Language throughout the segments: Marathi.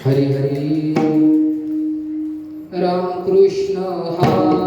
हरी हरी राम कृष्ण हरी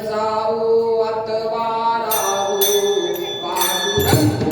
जाऊ अथवा राहू पांडुरंग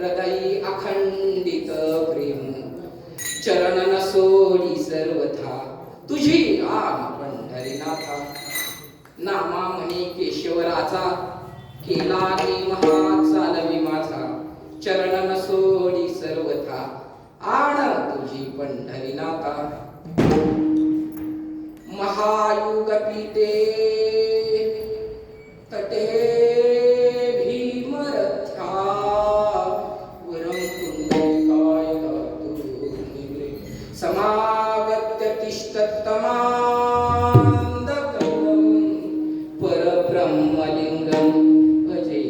हृदयी अखंडित प्रेम चरण न सोडी सर्वथा तुझी आन पंढरीनाथा नामा म्हणे केशवराचा केला नेम हा चालवी माझा चरण न सोडी सर्वथा आण तुझी पंढरीनाथा महायुग पीते तटे भीमरथ्या वरं कुंडलिकाय दातु निवृ समागत्य तिष्ठत्तमान्दकं परब्रह्मलिङ्गं भजे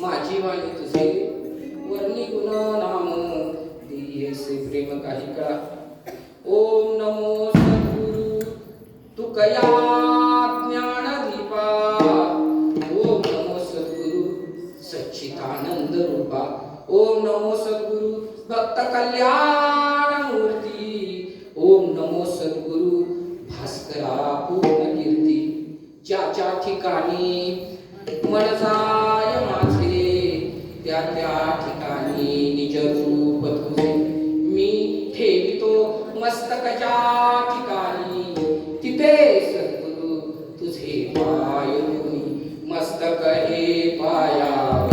माझी वाणी तुझे वर्णी गुण नाम दियेसे प्रेम काही काळ ओम नमो सद्गुरु तुकया ज्ञान दीपा ओम नमो सद्गुरु सच्चिदानंद रूपा ओम नमो सद्गुरु भक्त कल्याण मूर्ती ओम नमो सद्गुरु भास्करा पूर्ण कीर्ती ज्या ठिकाणी मन जाय माझे त्या ठिकाणी निज रूप तुझे मी ठेवितो मस्तकाच्या ठिकाणी तिथे सद्गुरु तुझे पाय मस्तक हे पाया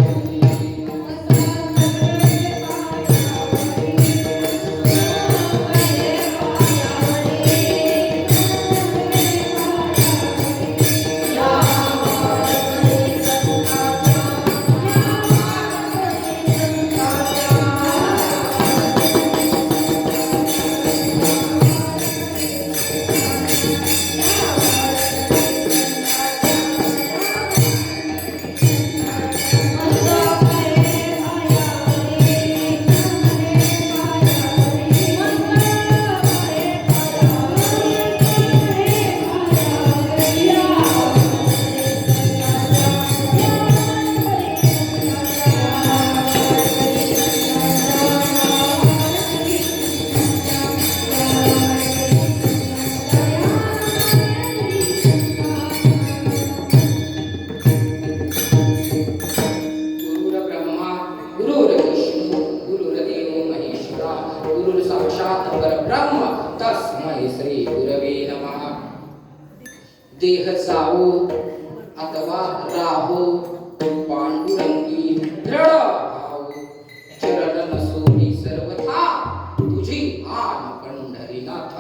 देह जाओ अथवा राहो पांडुरंगी दृढ भाव चरण नसोनी सर्वथा तुझी आन पंढरीनाथ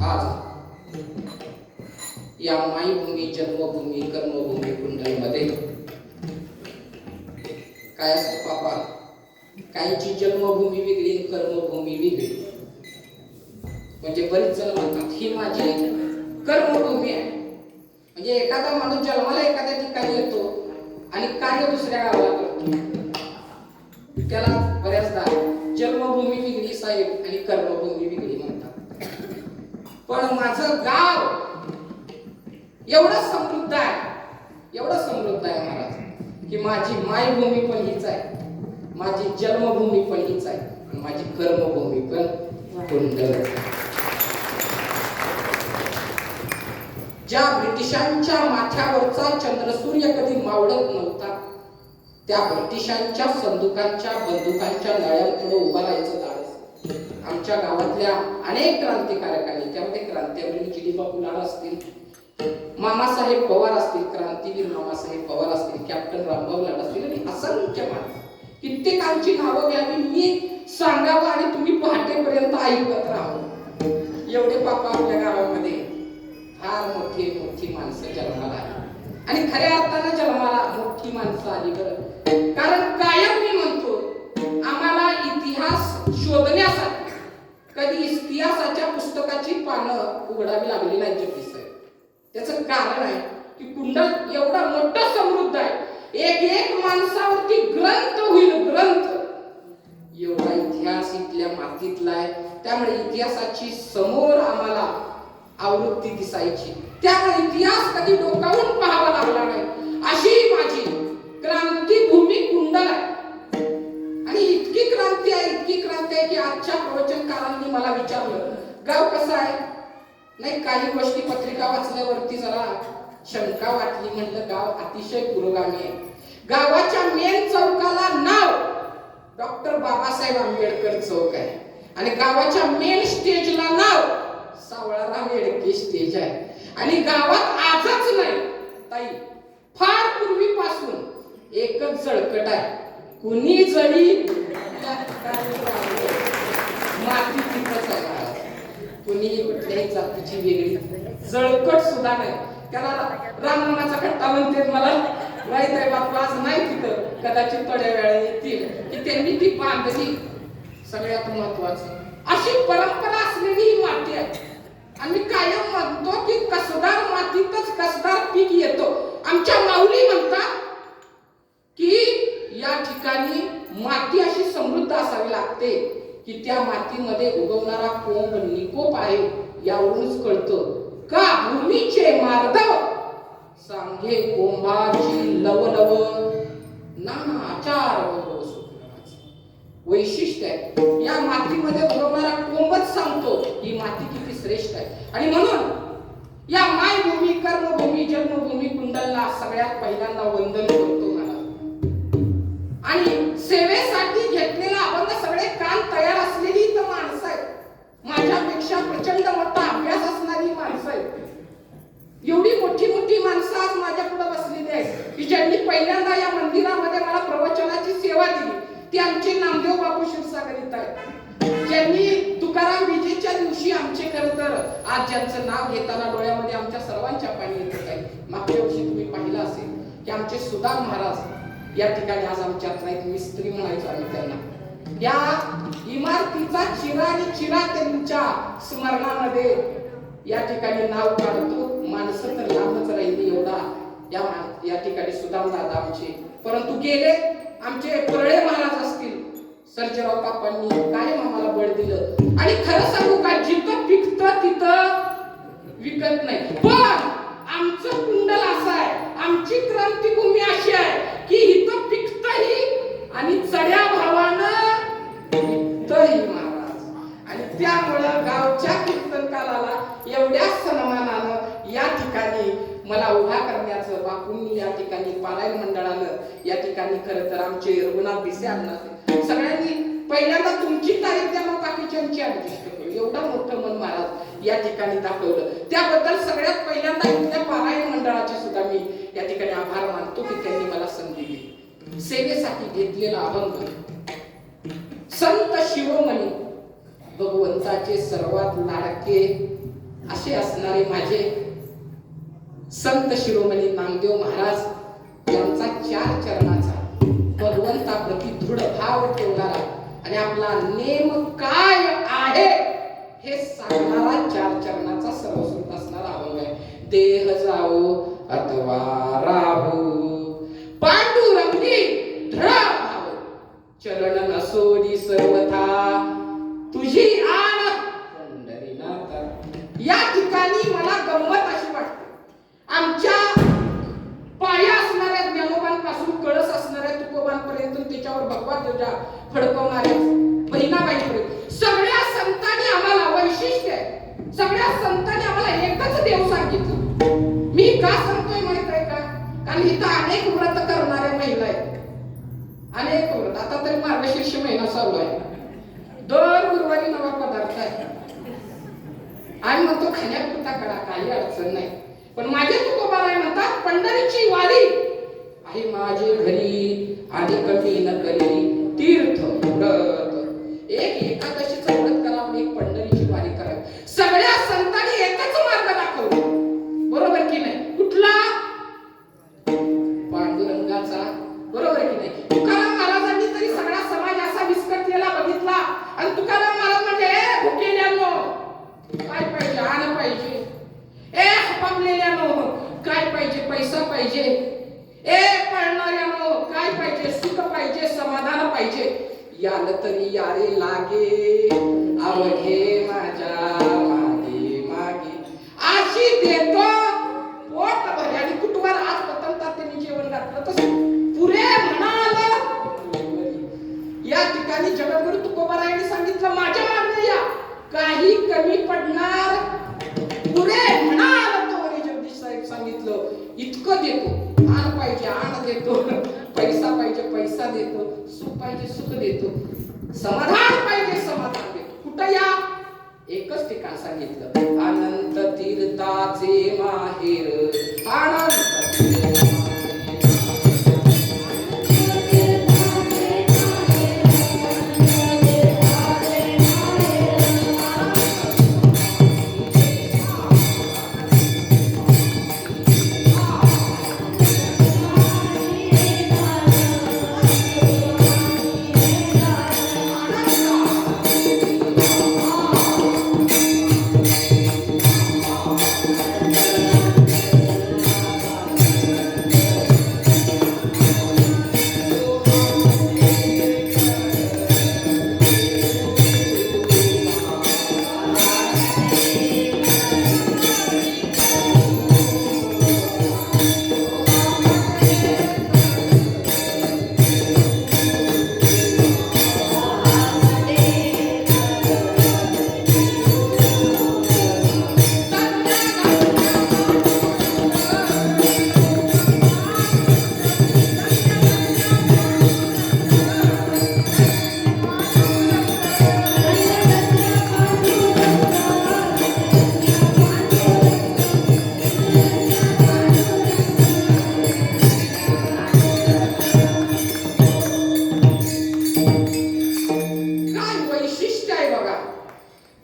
आज मायभूमी जन्मभूमी कर्मभूमी कुंडलमध्ये काय असतं बाबा, काहींची जन्मभूमी वेगळी कर्मभूमी वेगळी. म्हणजे बरेच जण म्हणतात ही माझी कर्मभूमी आहे. म्हणजे एखादा माणूस जन्माला एखाद्या ठिकाणी येतो आणि कार्य दुसऱ्या गावाला करतो, त्याला बऱ्याचदा जन्मभूमी वेगळी साहेब आणि कर्मभूमी वेगळी म्हणतात. पण माझं गाव एवढं समृद्ध आहे, एवढं समृद्ध आहे महाराज, की माझी मायभूमी पण हीच आहे, माझी जन्मभूमी पण हीच आहे आणि माझी कर्मभूमी पण कुंडल. ज्या ब्रिटिशांच्या माथ्यावरचा चंद्रसूर्य कधी मावळत नव्हता, त्या ब्रिटिशांच्या संदुकांच्या बंदुकांच्या नळ्यांपुढे उभा राहायचं धाडस आमच्या गावातल्या अनेक क्रांतिकारकांनी, त्यामध्ये क्रांतिवीर जी.डी. बापू लाड असतील, मामासाहेब पवार असतील, क्रांतीवीर मामासाहेब पवार असतील, कॅप्टन रामभाऊ लाड असतील आणि असंख्य माणसं, कित्येकांची नावं घ्यावी मी सांगावं आणि तुम्ही पहाटेपर्यंत ऐकत राहावं. एवढे पापा आपल्या गावामध्ये फार मोठी मोठी माणसं जन्माला आली आणि खऱ्या अर्थानं जन्माला मोठी माणसं आली. बरं, कारण कायम मी म्हणतो आम्हाला इतिहास शोधण्यासाठी कधी इतिहासाच्या पुस्तकाची पानं उघडावी लागली नाही जगदीश साहेब. त्याचं कारण आहे की कुंडल एवढा मोठा समृद्ध आहे, एक एक माणसावरती ग्रंथ होईल, ग्रंथ. एवढा इतिहास इथल्या मातीतला आहे, त्यामुळे इतिहासाची समोर आम्हाला आवृत्ती दिसायची. त्यामुळे इतिहास कधी डोकावून पाहावा लागला नाही. अशी माझी क्रांतीभूमी कुंडल आहे. आणि इतकी क्रांती आहे, इतकी क्रांती आहे की आजच्या प्रवचनकारांनी मला विचारलं गाव कसं आहे. नाही, काही गोष्टी पत्रिका वाचल्यावरती जरा शंका वाटली. म्हटलं गाव अतिशय पुरोगामी आहे. गावाच्या मेन चौकाला नाव डॉक्टर बाबासाहेब आंबेडकर चौक आहे आणि गावाच्या मेन स्टेजला नाव सावळाराम येडके स्टेज आहे. आणि गावात आजच नाही ताई, फार पूर्वीपासून एकच जळकट आहे, कुणी जळी माती तिथंच आहे. कुणी कुठल्याही जातीची वेगळी जळकट सुद्धा नाही. त्याला रामनामाचा कट्टा म्हणते, मला माहित आहे बापू, आज नाही तिथं, कदाचित थोड्या वेळा येतील की त्यांनी ती बांधली. सगळ्यात महत्वाचं अशी परंपरा असलेली ही माती आहे. आम्ही कायम म्हणतो की कसदार मातीतच कसदार पीक येतो. आमच्या माऊली म्हणतात की या ठिकाणी माती अशी समृद्ध असावी लागते की त्या मातीमध्ये उगवणारा कोंब निकोप आहे. यावरूनच कळतं का भूमीचे मार्दव सांगे कोंबाची लवलव नाना आचार वैशिष्ट्य आहे. या मातीमध्ये उगवणारा कोंबच सांगतो ही माती किती श्रेष्ठ आहे. आणि म्हणून या मायभूमी कर्मभूमी जन्मभूमी कुंडलला सगळ्यात पहिल्यांदा वंदन करतो मला. आणि सेवेसाठी घेतलेला आपण सगळे कान तयार असलेली तर माणसं आहेत, माझ्यापेक्षा प्रचंड मोठा अभ्यास असणारी माणसं आहेत. एवढी मोठी मोठी माणसं आज माझ्या पुढे बसलेली आहेत की ज्यांनी पहिल्यांदा या मंदिरामध्ये मला प्रवचनाची सेवा दिली. ते आमचे नामदेव बापू क्षीरसागर आहेत, ज्यांनी तुकाराम विजेच्या दिवशी आमचे खरं तर आज ज्यांचं नाव घेताना डोळ्यामध्ये आमच्या सर्वांच्या पाणी येत आहे. मागच्या वर्षी तुम्ही पाहिलं असेल की आमचे सुदाम महाराज या ठिकाणी आज आमच्यात नाहीत, मिस्त्री म्हणायचो आम्ही त्यांना. या इमारतीचा चिरा आणि चिरा त्यांच्या स्मरणामध्ये या ठिकाणी नाव काढतो. माणसं तर लांबच राहिली एवढा या ठिकाणी सुदाम दादा आमचे, परंतु गेले आमचे परळे महाराज असतील, सर्जेराव काकांनी कायम आम्हाला बळ दिलं. आणि खरं सांगू का, जिथं पिकतं तिथं विकत नाही. पण आमचं कुंडल असं आहे, आमची क्रांतीभूमी अशी आहे की इथं पिकतही आणि चढ्या भावानं विकतही महाराज. आणि त्यामुळं गावच्या कीर्तन कालाला एवढ्या सन्मानानं या ठिकाणी मला उभा करण्याचं बापूंनी या ठिकाणी पारायण मंडळानं या ठिकाणी खरं तर आमचे रघुनाथ भिसे अण्णा सगळ्यांनी पहिल्यांदा तुमची तारीख द्या मग बाकीच्यांची ऍडजस्ट करू, एवढं मोठं मन महाराज या ठिकाणी दाखवलं. त्याबद्दल सगळ्यात पहिल्यांदा इथल्या पारायण मंडळाचे सुद्धा मी या ठिकाणी आभार मानतो की त्यांनी मला संधी दिली. सेवेसाठी घेतलेला अभंग संत शिरोमणी भगवंताचे सर्वात लाडके असे असणारे माझे संत शिरोमणी नामदेव महाराज यांचा 4 चरणाचा भगवंताप्रती दृढ भाव ठेवणारा आणि आपला नेम काय आहे हे सांगणारा 4 चरणाचा सर्वस्वरूप असणारा अभंग आहे. देह जाओ अथवा राहू पांडुरंगी दृढ भाव चरण नसोडी सर्वथा तुझी आण पंढरीनाथ. या ठिकाणी मला गंमत अशी वाटते, आमच्या पाया असणाऱ्या ज्ञानोबांपासून कळस असणाऱ्या तुकोबांपर्यंत त्याच्यावर भगवा ध्वजा फडकवणाऱ्या बहिणाबाईंपर्यंत सगळ्या संतांनी आम्हाला वैशिष्ट्य आहे. सगळ्या संतांनी आम्हाला एकच देव सांगितलं. मी का सांगतोय माहित आहे का? कारण इथं अनेक व्रत करणाऱ्या महिला आहेत. अनेक व्रत. आता तरी मार्गशीर्ष महिना चालू आहे. दर गुरुवारी नवा पदार्थ आहे. आम्ही म्हणतो खाण्यापुरता करा, काही अडचण नाही. पण माझे तुकोबाराय म्हणतात पंढरीची वारी आहे माझे घरी आणि कमी न करी तीर्थ व्रत. एक एकादशीचं व्रत करावं, एक पंढरीची वारी करावी. सगळ्या संतांनी एकच मार्ग दाखवला, बरोबर की नाही? कुठला? पांडुरंगाचा, बरोबर की नाही? तुकाराम महाराजांनी तरी सगळा समाज असा विस्कटलेला बघितला आणि तुकाराम महाराज म्हणजे भुकेल्यानो काय पाहिजे? आण पाहिजे. हपापलेल्यानो काय पाहिजे? पैसा पाहिजे. पळणाऱ्यानो काय पाहिजे? सुख पाहिजे, समाधान पाहिजे. याल तरी यारे लागे अवघे माझ्या मागे मागे अशी देतो पोट भरे. आणि कुटुंबात आज पतंतात त्यांनी जेवण घातलं तसं पुरे म्हणाल. या ठिकाणी जगद्गुरु तुकोबारायांनी सांगितलं माझ्या मागे या, काही कमी पडणार पुरे म्हणाल. जगदीश साहेब सांगितलं इतकं देतो. आण पाहिजे आण देतो, पैसा पाहिजे पैसा देतो, सुख पाहिजे सुख देतो, समाधान पाहिजे समाधान देतो. कुठं या? एकच ठिकाण सांगितलं, अनंत तीर्थाचे माहेर अनंत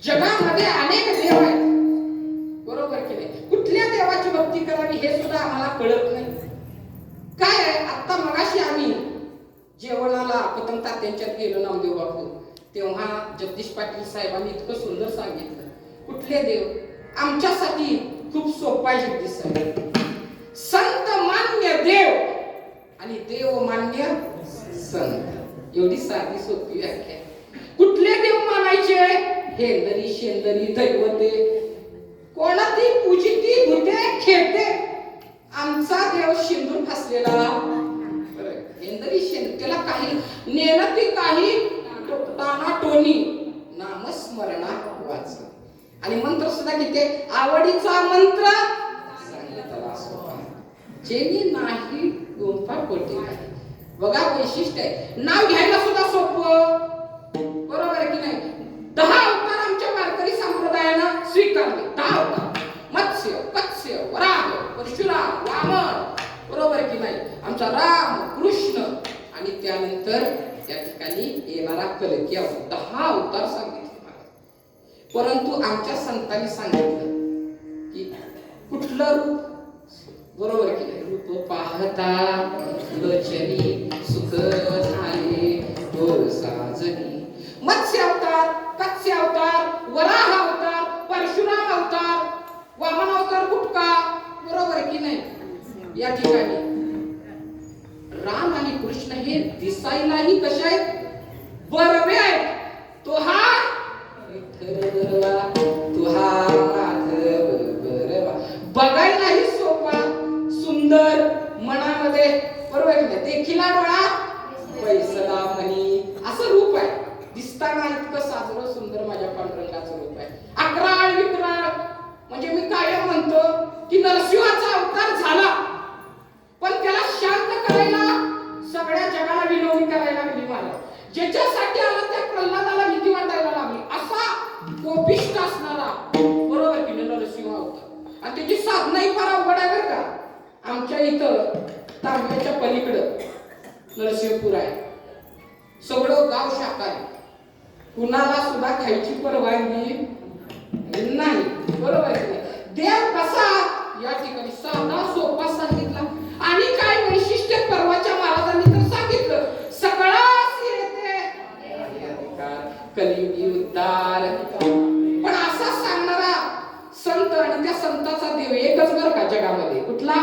जगामध्ये अनेक देव आहेत, बरोबर की नाही? कुठल्या देवाची भक्ती करावी हे सुद्धा आम्हाला कळत नाही. काय आहे, आता मगाशी आम्ही जेवणाला पतंगता त्यांच्यात गेलो नामदेव बापू, तेव्हा जगदीश पाटील साहेबांनी इतकं सुंदर सांगितलं कुठले देव. आमच्यासाठी खूप सोपा आहे जगदीश साहेब. संत मान्य देव आणि देव मान्य संत, एवढी साधी सोपी व्याख्या. कुठले देव मानायचे? हेंदरी शेंदरी दैवते, कोणाती पूजिती भूते खेळते. आमचा देव शिंदूर फासलेला हेंदरी शेंदरी, त्याला काही नेणती काही ताना टोनी नामस्मरणा वाच. आणि मंत्र सुद्धा किती आवडीचा मंत्र सांगितला सोपा, जेनी नाही गुंफा कोटी नाही. बघा वैशिष्ट्य आहे, नाव घ्यायला सुद्धा सोपं, बरोबर आहे की नाही? 10 अवतार आमच्या वारकरी संप्रदायानं स्वीकारले. 10 अवतार, मत्स्य कत्स्य वराह परशुराम वामन, बरोबर की नाही? आमचा राम कृष्ण आणि त्यानंतर त्या ठिकाणी येणारा कलकी अवतार, 10 अवतार सांगितले. परंतु आमच्या संतांनी सांगितलं की कुठलं रूप बरोबर की नाही? रूप पाहता लोचनी सुख झाले डोर साजनी. मत्स्य अवतार, कत्स्य अवतार, वराह अवतार, परशुराम अवतार, वामन अवतार कुठका? बरोबर की नाही? या ठिकाणी राम आणि कृष्ण हे दिसायलाही कसे आहेत? बरवे आहेत. तो हा विठ्ठल तो हा माधव बरवा. बघायलाही सोपा, सुंदर, मनामध्ये बरोबर की नाही? देखिला डोळा पैसला म्हणी असं रूप आहे. दिसताना इतकं साजरं सुंदर माझ्या पांडुरंगाचं रूप आहे. अकराळ विक्राळ म्हणजे मी कायम म्हणतो की नरसिंहाचा अवतार झाला, पण त्याला शांत करायला सगळ्या जगाला विनोदी करायला लागली महाराज. ज्याच्यासाठी आला त्या प्रल्हादाला भीती वाटायला लागली असा कोपिष्ट असणारा बरोबर की नरसिंह अवतार. आणि त्याची साधनाही फार अवघड आहे बरं का. आमच्या इथं तांब्याच्या पलीकडं नरसिंहपूर आहे. सगळं गाव शाकाहारी, कुणाला सुद्धा खायची परवानगी नाही. बरोबर की नाही? देव कसा या ठिकाणी साधा सोपा सांगितला. आणि काय वैशिष्ट्य परवाच्या महाराजांनी तर सांगितलं, सकळास येते कलियुगी उद्धार. पण असा सांगणारा संत आणि त्या संताचा देव एकच बरं का जगामध्ये. कुठला?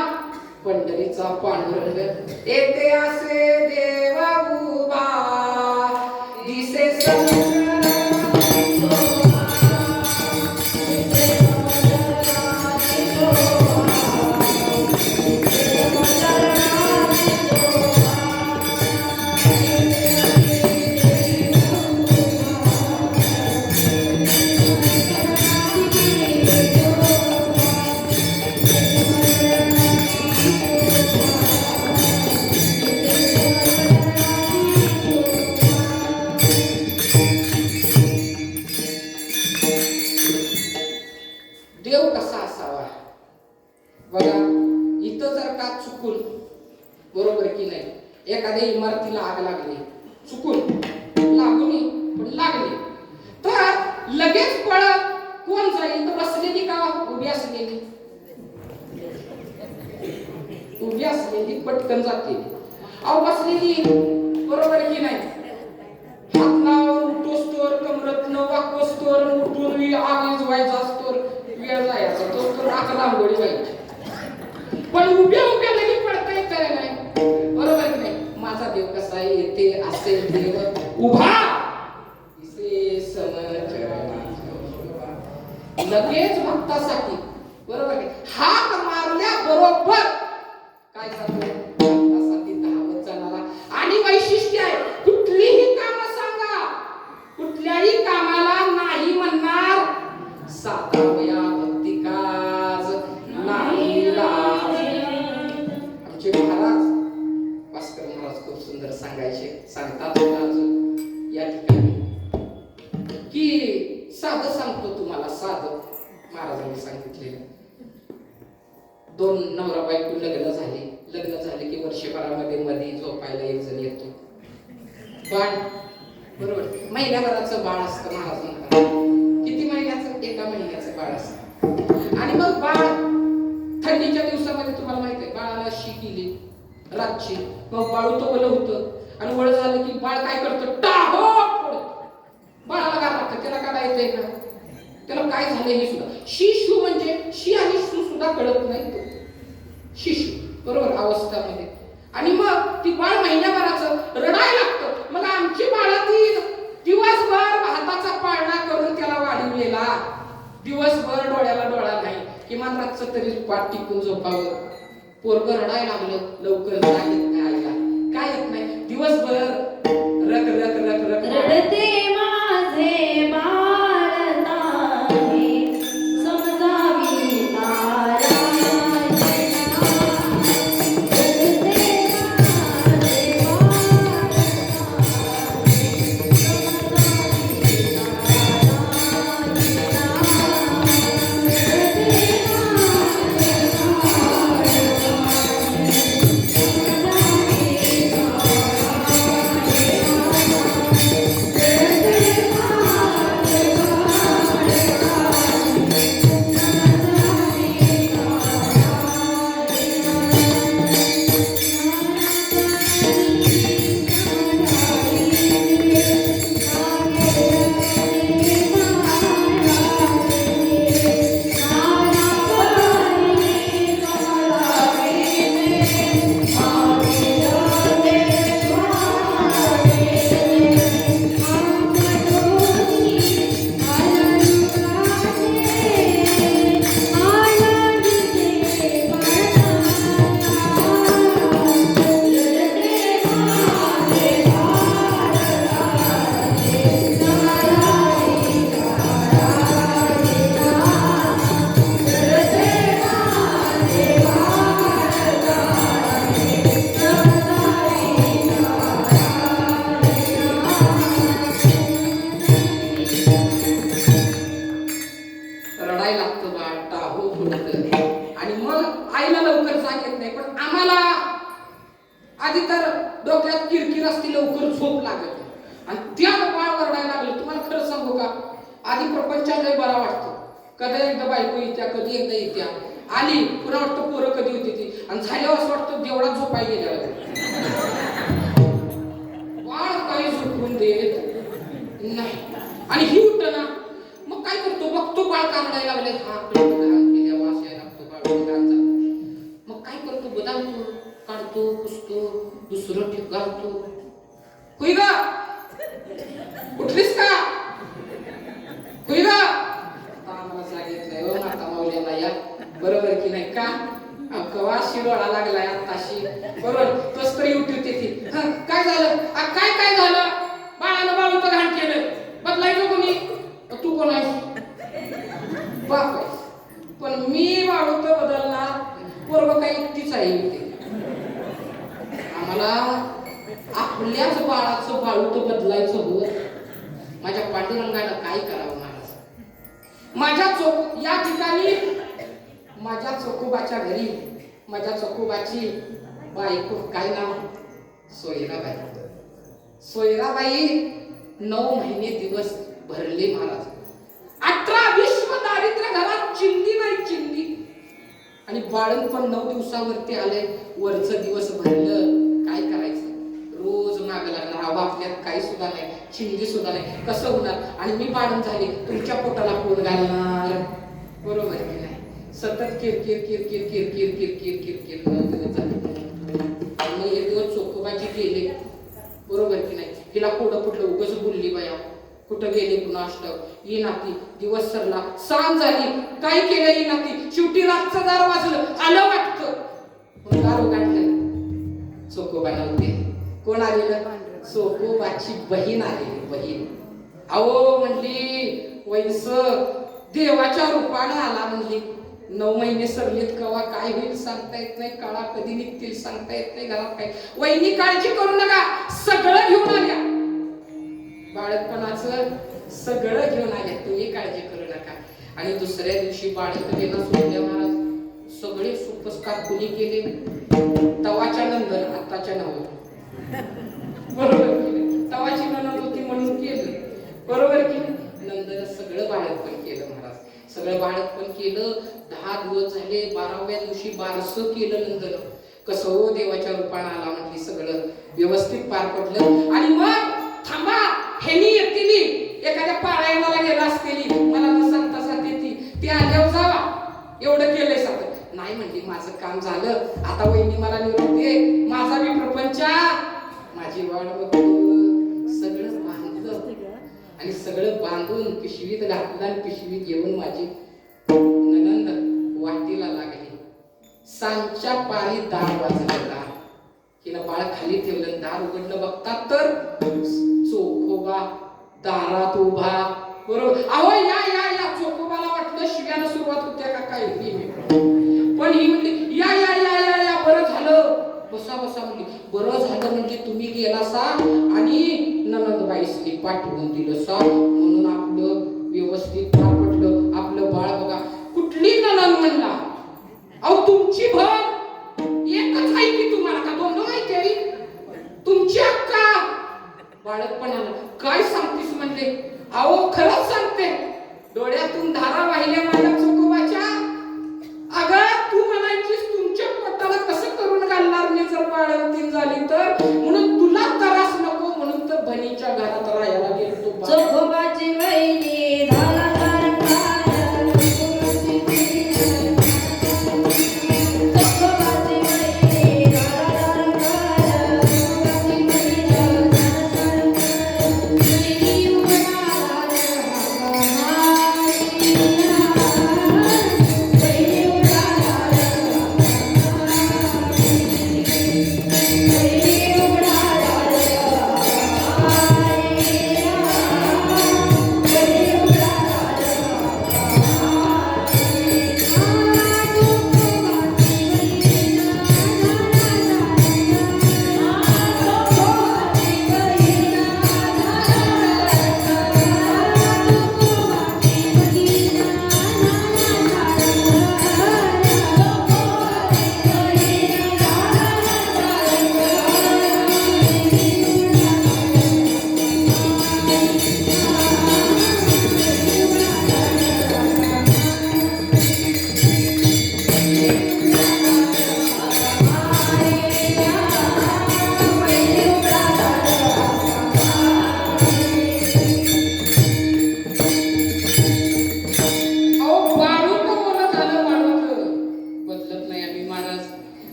पंढरीचा पांडुरंग. येते असे देवा उभा दिसे देव कसा असावा. बघा इथं जर का चुकून बरोबर की नाही एखाद्या इमारतीला आग लागली, चुकून लागून पण लागली, तर लगेच पळत कोण जाईल? तर बसलेली का उभी असलेली? उभी असलेली पटकन जाते. अहो बसलेली बरोबर की नाही हातनावर उठोस्तोर कमरतन वाकोस्तोर उठून आग व्हायचा असतोर वेळ जायचा तो आग रांगोळी व्हायची. पण उभ्या उभ्या लगेच पडता येत नाही. बरोबर की नाही? माझा देव कसा येते असे देव उभा दिसे लगेच भक्तासाठी बरोबर की हात मारल्या बरोबर काय जातो भक्तासाठी धावत जाणारा. आणि वैशिष्ट्य आहे कुठलीही कामं सांगा, कुठल्याही कामाला नाही म्हणणार. सातावया भक्ती काज नाही लाज. आमचे महाराज भास्कर महाराज खूप सुंदर सांगतात अजून या ठिकाणी की साधं सांगतो तुम्हाला. साधं महाराजांनी सांगितलेलं, दोन नवरा बायको लग्न झाले की वर्षभरामध्ये मध्ये झोपायला एक जण येतो. बाळ बरोबर महिन्याभराचं बाळ असतं. महाराज म्हणतात किती महिन्याचं? एका महिन्याचं बाळ असतं. आणि मग बाळ थंडीच्या दिवसामध्ये तुम्हाला माहित आहे बाळाला शी केली रातची, मग बाळू तो ओलं होतं आणि वळ झालं की बाळ काय करतं? टाहो बाळाला काय लागतं? त्याला काय येतंय का? त्याला काय झालं हे सुद्धा शिशु म्हणजे शी आणि शू सुद्धा कळत नाही. शिशु बरोबर अवस्थामध्ये. आणि मग ती बाळ महिन्याभराचं रडायला लागतं. मग आमची बाळा ती दिवसभर भाताचा पाळणा करून त्याला वाढवलेला, दिवसभर डोळ्याला डोळा नाही, किमान रातचं तरी पाठ टिकून झोपावं. पोरग रडायला लागलं लवकर काय येत नाही आईला, काय येत नाही दिवसभर रक रक रक रक रडते माझे बाळ नाही समजावी तारा. आम्हाला आधी तर डोक्यात किरकिर असते, लवकर झोप लागत नाही. आणि त्या बाळ वरडायला लागलं. तुम्हाला खरं सांगू का, आधी प्रपंचात लय बरा वाटतो. कधी एकदा बायको येत्या, कधी एकदा येत्या, आली पुन्हा वाटतं पोरं कधी होती ती, आणि झाल्यावर असं वाटतं देवळात झोपाय गेल्या. बाळ काही झोपून देत नाही. आणि ही उठ ना, मग काय करतो, बघतो बाळ कांदायला लागले, हा घाण केल्या, वास यायला लागतो, बाळ घाण जातो. मग काय करतो, बदलतो, काढतो, पुसतो, दुसरं ठीक घालतो. होई ग, उठलीस का? होई ग, आम्हाला सांगितलंय हो माता माऊलीला या, बरोबर की नाही का? कवा शिरोळा लागलाय आताशी, बरोबर. तोच तरी उठते ती. काय झालं, काय काय झालं, बाळानं बाळू तर घाण केलं, बदलायचं कोणी? तू कोण आहेस? बाप आहेस. पण मी बाळू तर बदलणार, पोरग काही एकटीच आहे इथे. आम्हाला आपल्याच बाळाचं बाळू तर बदलायचं हो. माझ्या पांडुरंगानं काय करावं महाराज? माझ्या चोक या ठिकाणी, माझ्या चोकोबाच्या घरी, माझ्या चोकोबाची बायको, काय नाव? सोयराबाई. सोयराबाई 9 महिने दिवस भरले महाराज. 18 विश्व दारिद्र्य घरात चिंदी नाही चिंदी. आणि बाळण पण 9 दिवसावरती आले, वरचं दिवस भरलं. काय करायचं, रोज माग लागणार. अहो आपल्यात काही सुद्धा नाही, चिंदी सुद्धा नाही, कसं होणार? आणि मी बाळण झाले, तुमच्या पोटाला कोण घालणार? बरोबर की नाही? सतत किरकिर किरकिर किरकिर किरकिर किरकिर मग हे दिवस चोकोबाची गेले, बरोबर की नाही? तिला पुढं पुढलं उगच बोलली बाया, कुठं गेले पुन्हा अष्टक ये नाती. दिवस सरला, सांज झाली, काय केलं ये नाती. शेवटी रातचं दार वाजलं, आलं वाटतं, दार उघडलं. चोकोबा नव्हते. कोण आलेलं? चोकोबाची बहीण आलेली, बहीण. अहो म्हणली, वैस देवाच्या रूपानं आला म्हणली. 9 महिने सरलेत, कवा काय होईल सांगता येत नाही, काळा कधी निघतील सांगता येत नाही. घरात काय, वहिनी काळजी करू नका, सगळं घेऊन आल्या. बाळपणाचं सगळं घेऊन आल्या, तुम्ही काळजी करू नका. आणि दुसऱ्या दिवशी बाळक येणं सोडल्या महाराज. सगळे सुपस्कार कुणी केले? तवाच्या नंदन, आत्ताच्या नव्हतं, बरोबर की नाही? तवाची नंद होती म्हणून केलं, बरोबर की नाही? नंदन सगळं बाळपण केलं महाराज, सगळं बाळपण केलं. 10 दिवस झाले, 12व्या दिवशी बारसं केलं नंदन. कसं हो देवाच्या रूपानं आला म्हटली, सगळं व्यवस्थित पार पडलं. आणि मग थांबा, हेनी येतील, एखाद्या पारायणाला गेला असतेली, मला न सांगता साथ येते, ते आल्यावर जावा, एवढं केलंय साथ. नाही म्हणली, माझं काम झालं, आता वहिनी मला निरोप दे, माझा मी प्रपंच, माझी वाट बघतो. सगळं बांधलं आणि सगळं बांधून पिशवीत घातलं आणि पिशवी घेऊन माझी ननंद वाटीला लागली. सांच्या पारी दार वाजलं. हिनं बाळ खाली ठेवलं, दार उघडलं, बघतात तर चोखोबा दारात उभा, बरोबर. अहो या या या. चोखोबाला वाटलं शिव्यानं सुरुवात होत्या का काय, पण ही म्हणली या या या या या, बरं झालं, बसा बसा म्हणली. बरं झालं म्हणजे तुम्ही गेला सा आणि ननंदबाईसनी पाठवून दिलं सा, म्हणून आपलं व्यवस्थित पार पडलं. आपलं बाळ बघा, कुठली ननंद म्हणला? अहो तुमची भर एकच आहे की, तुम्हाला का 2 माहिती आहे? तुमची अक्का. बाळकपणाला काय सांगतीस म्हणले? अहो खरंच सांगते, डोळ्यातून धारा वाहिल्या माझ्या चोकोबाच्या. अगं तू म्हणायचीस तुमच्या पोटाला कसं करून घालणार मी जर बाळंतीन झाली तर, म्हणून तुला त्रास नको म्हणून तर बहिणीच्या घरात राहायला गेलो. चोखोबाची वहिनी झाला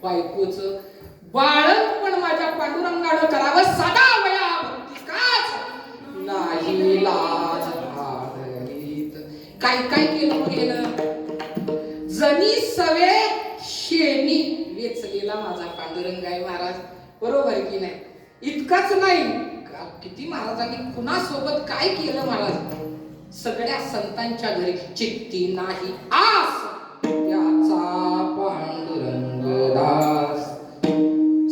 बायकोच बाळंतपण माझ्या पांडुरंगानं करावं सदा वया भक्तिकाच नाही लाज आदरीत. काय काय केलं जनी सवे शेणी वेचलेला माझा पांडुरंग आहे महाराज. बरोबर की नाही? इतकंच नाही, किती महाराजांनी कुणासोबत काय केलं महाराज. सगळ्या संतांच्या घरी चित्ती नाही आस त्याचा पांडुरंग दास.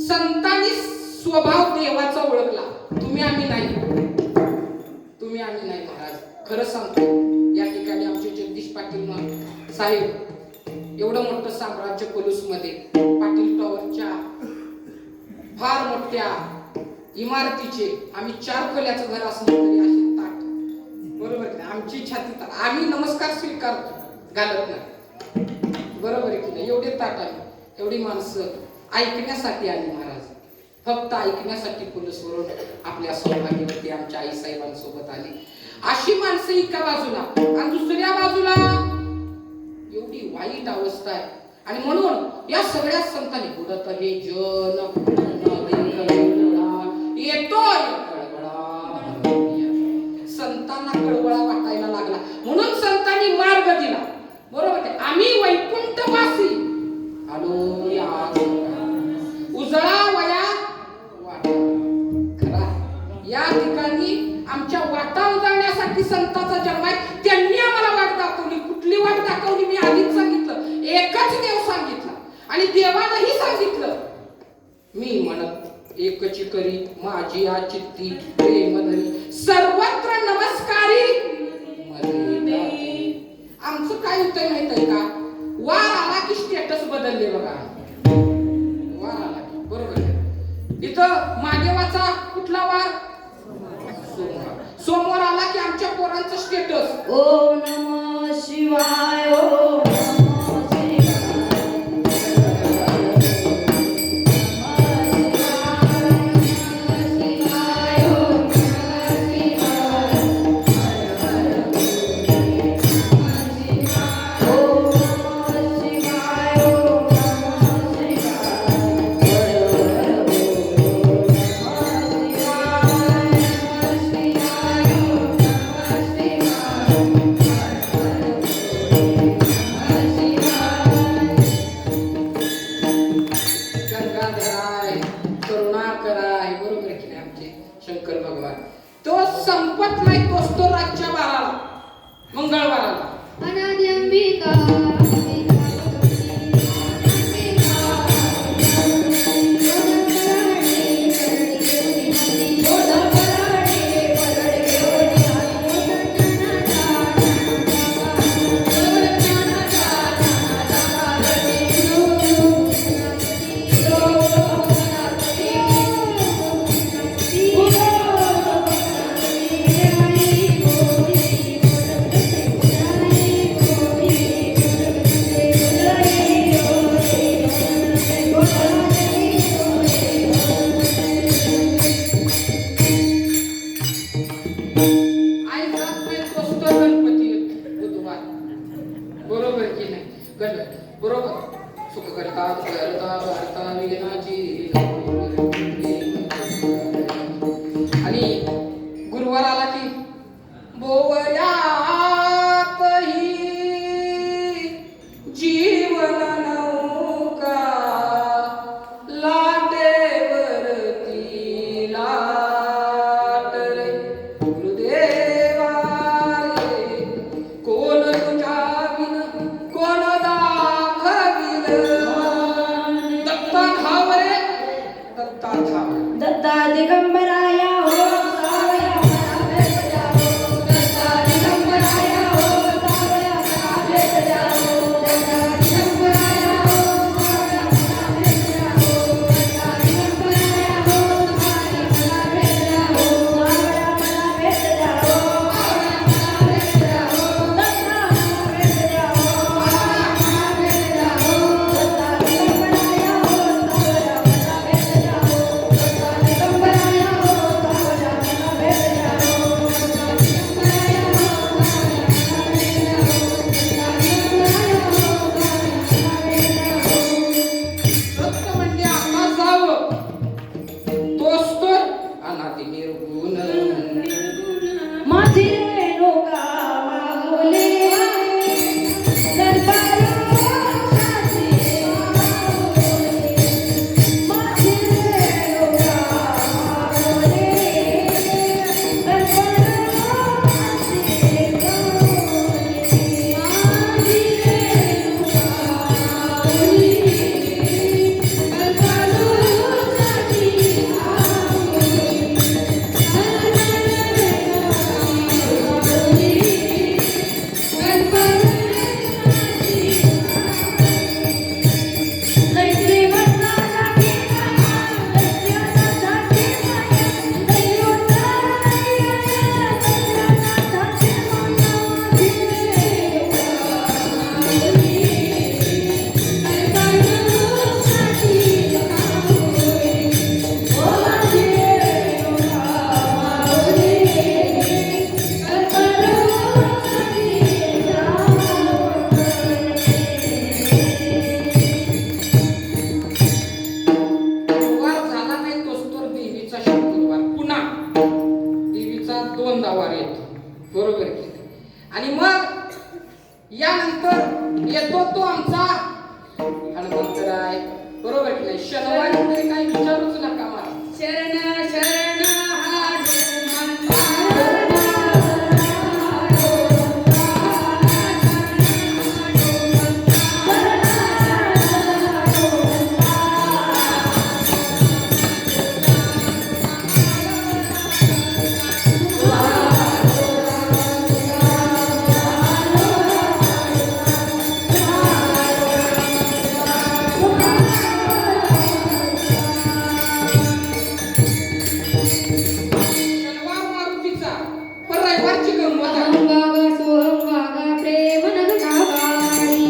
संतांनी स्वभाव देवाचा ओळखला. तुम्ही आम्ही नाही महाराज. खरं सांगतो, या ठिकाणी आमचे जगदीश पाटील साहेब एवढं मोठं साम्राज्य पोलीस मध्ये पाटील टॉवरच्या फार मोठ्या इमारतीचे आम्ही 4 खोल्याचं घर असलं तरी अशी ताट, बरोबर की नाही, आमची छाती ताट, आम्ही नमस्कार स्वीकारतो घालत नाही. बरोबर की नाही? एवढे ताट आली, एवढी माणसं ऐकण्यासाठी आली महाराज. फक्त ऐकण्यासाठी पोलीसवरून आपल्या सौभाग्यवती आमच्या आई साहेबांसोबत आली. अशी माणसं एका बाजूला आणि दुसऱ्या बाजूला एवढी वाईट अवस्था आहे. आणि म्हणून या सगळ्या संतांनी बुडत हे जन येतोय कळवळा. संतांना कळवळा वाटायला लागला म्हणून संतांनी मार्ग दिला. बरोबर आहे? आम्ही वैकुंठवासी आलो या उजळा वया वाटा. खरा या ठिकाणी आमच्या वाटा उजळण्यासाठी संतांचा जन्म आहे. त्यांनी आम्हाला वाट दाखवली. कुठली वाट दाखवली? मी आधीच सांगितलं, एकच देव सांगितला आणि देवानंही सांगितलं, मी म्हणत एकची करी माझी या चित्ती प्रेम धरी सर्वत्र नमस्कारी मरे. आमचं काय होतंय माहित आहे का? वार आला की स्टेटस बदलले बघा. वार आला की, बरोबर आहे? इथं महादेवाचा कुठला वार? सोमवार. सोमवार आला की आमच्या पोरांचं स्टेटस ओम नमः शिवाय. ओम शंकर भगवान. तो संपत नाही, तोच तो रातच्या 12ला मंगळवाराला अनादि अंबिका आणि गुरुवार आला की बोवयातही जीवन नौका लाटेवरती लाट रे गुरुदेवा रे कोण तुझ्या विन कोण दाखविल दत्ता घावरे बरोबर आहे की नाही? आणि मग यानंतर येतो तो आमचा हनुमंतराय, बरोबर की नाही? शनिवारी वगैरे काही विचारूच नका मला. शरण शरण शनिवार मारुतीचा, पण रविवारची गंमत आहे. वागा सोहम वागा प्रेम नगरावारी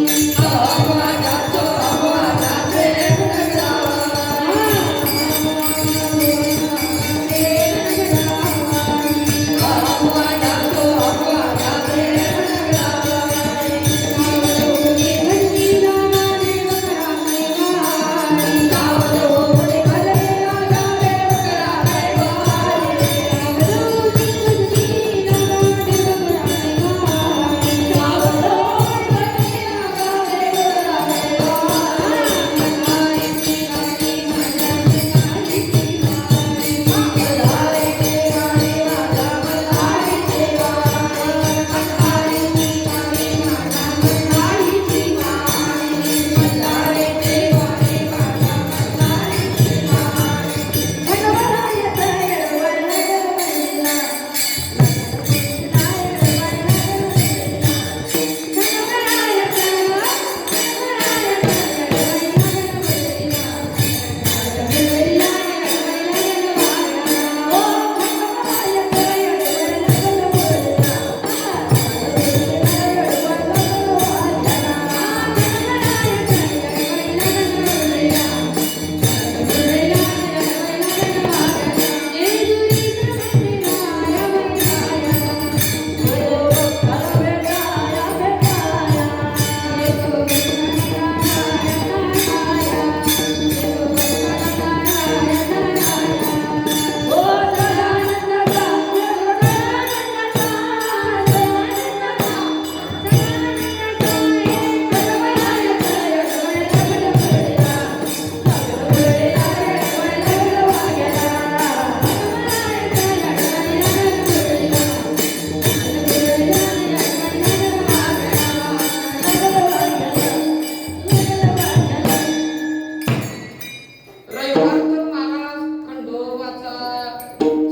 रविवार तर मला खंडोबाचा,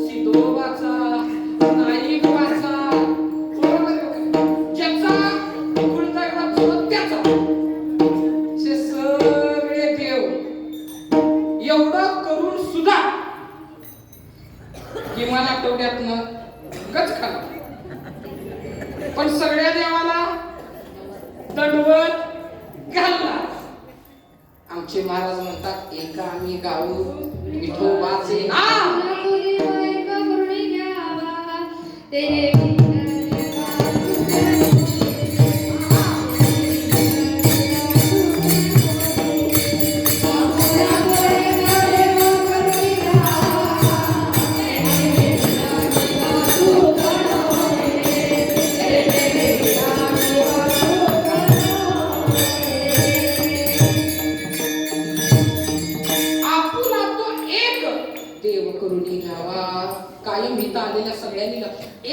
सिद्धोबाचा, नाईकबाचा, बरोबर आहे का? ज्याचा कुलदैवत होतं त्याचा, हे सगळे देव एवढं करून सुद्धा किमान आठवड्यातनं गच खाला. पण सगळ्या देवाला दंडवत घालला. आमचे महाराज म्हणतात, एका आम्ही गाऊ विठोबाचे नाम. आपुला तो एक देव करुणी घ्यावा. कायम इथं आलेल्या सगळ्यांनी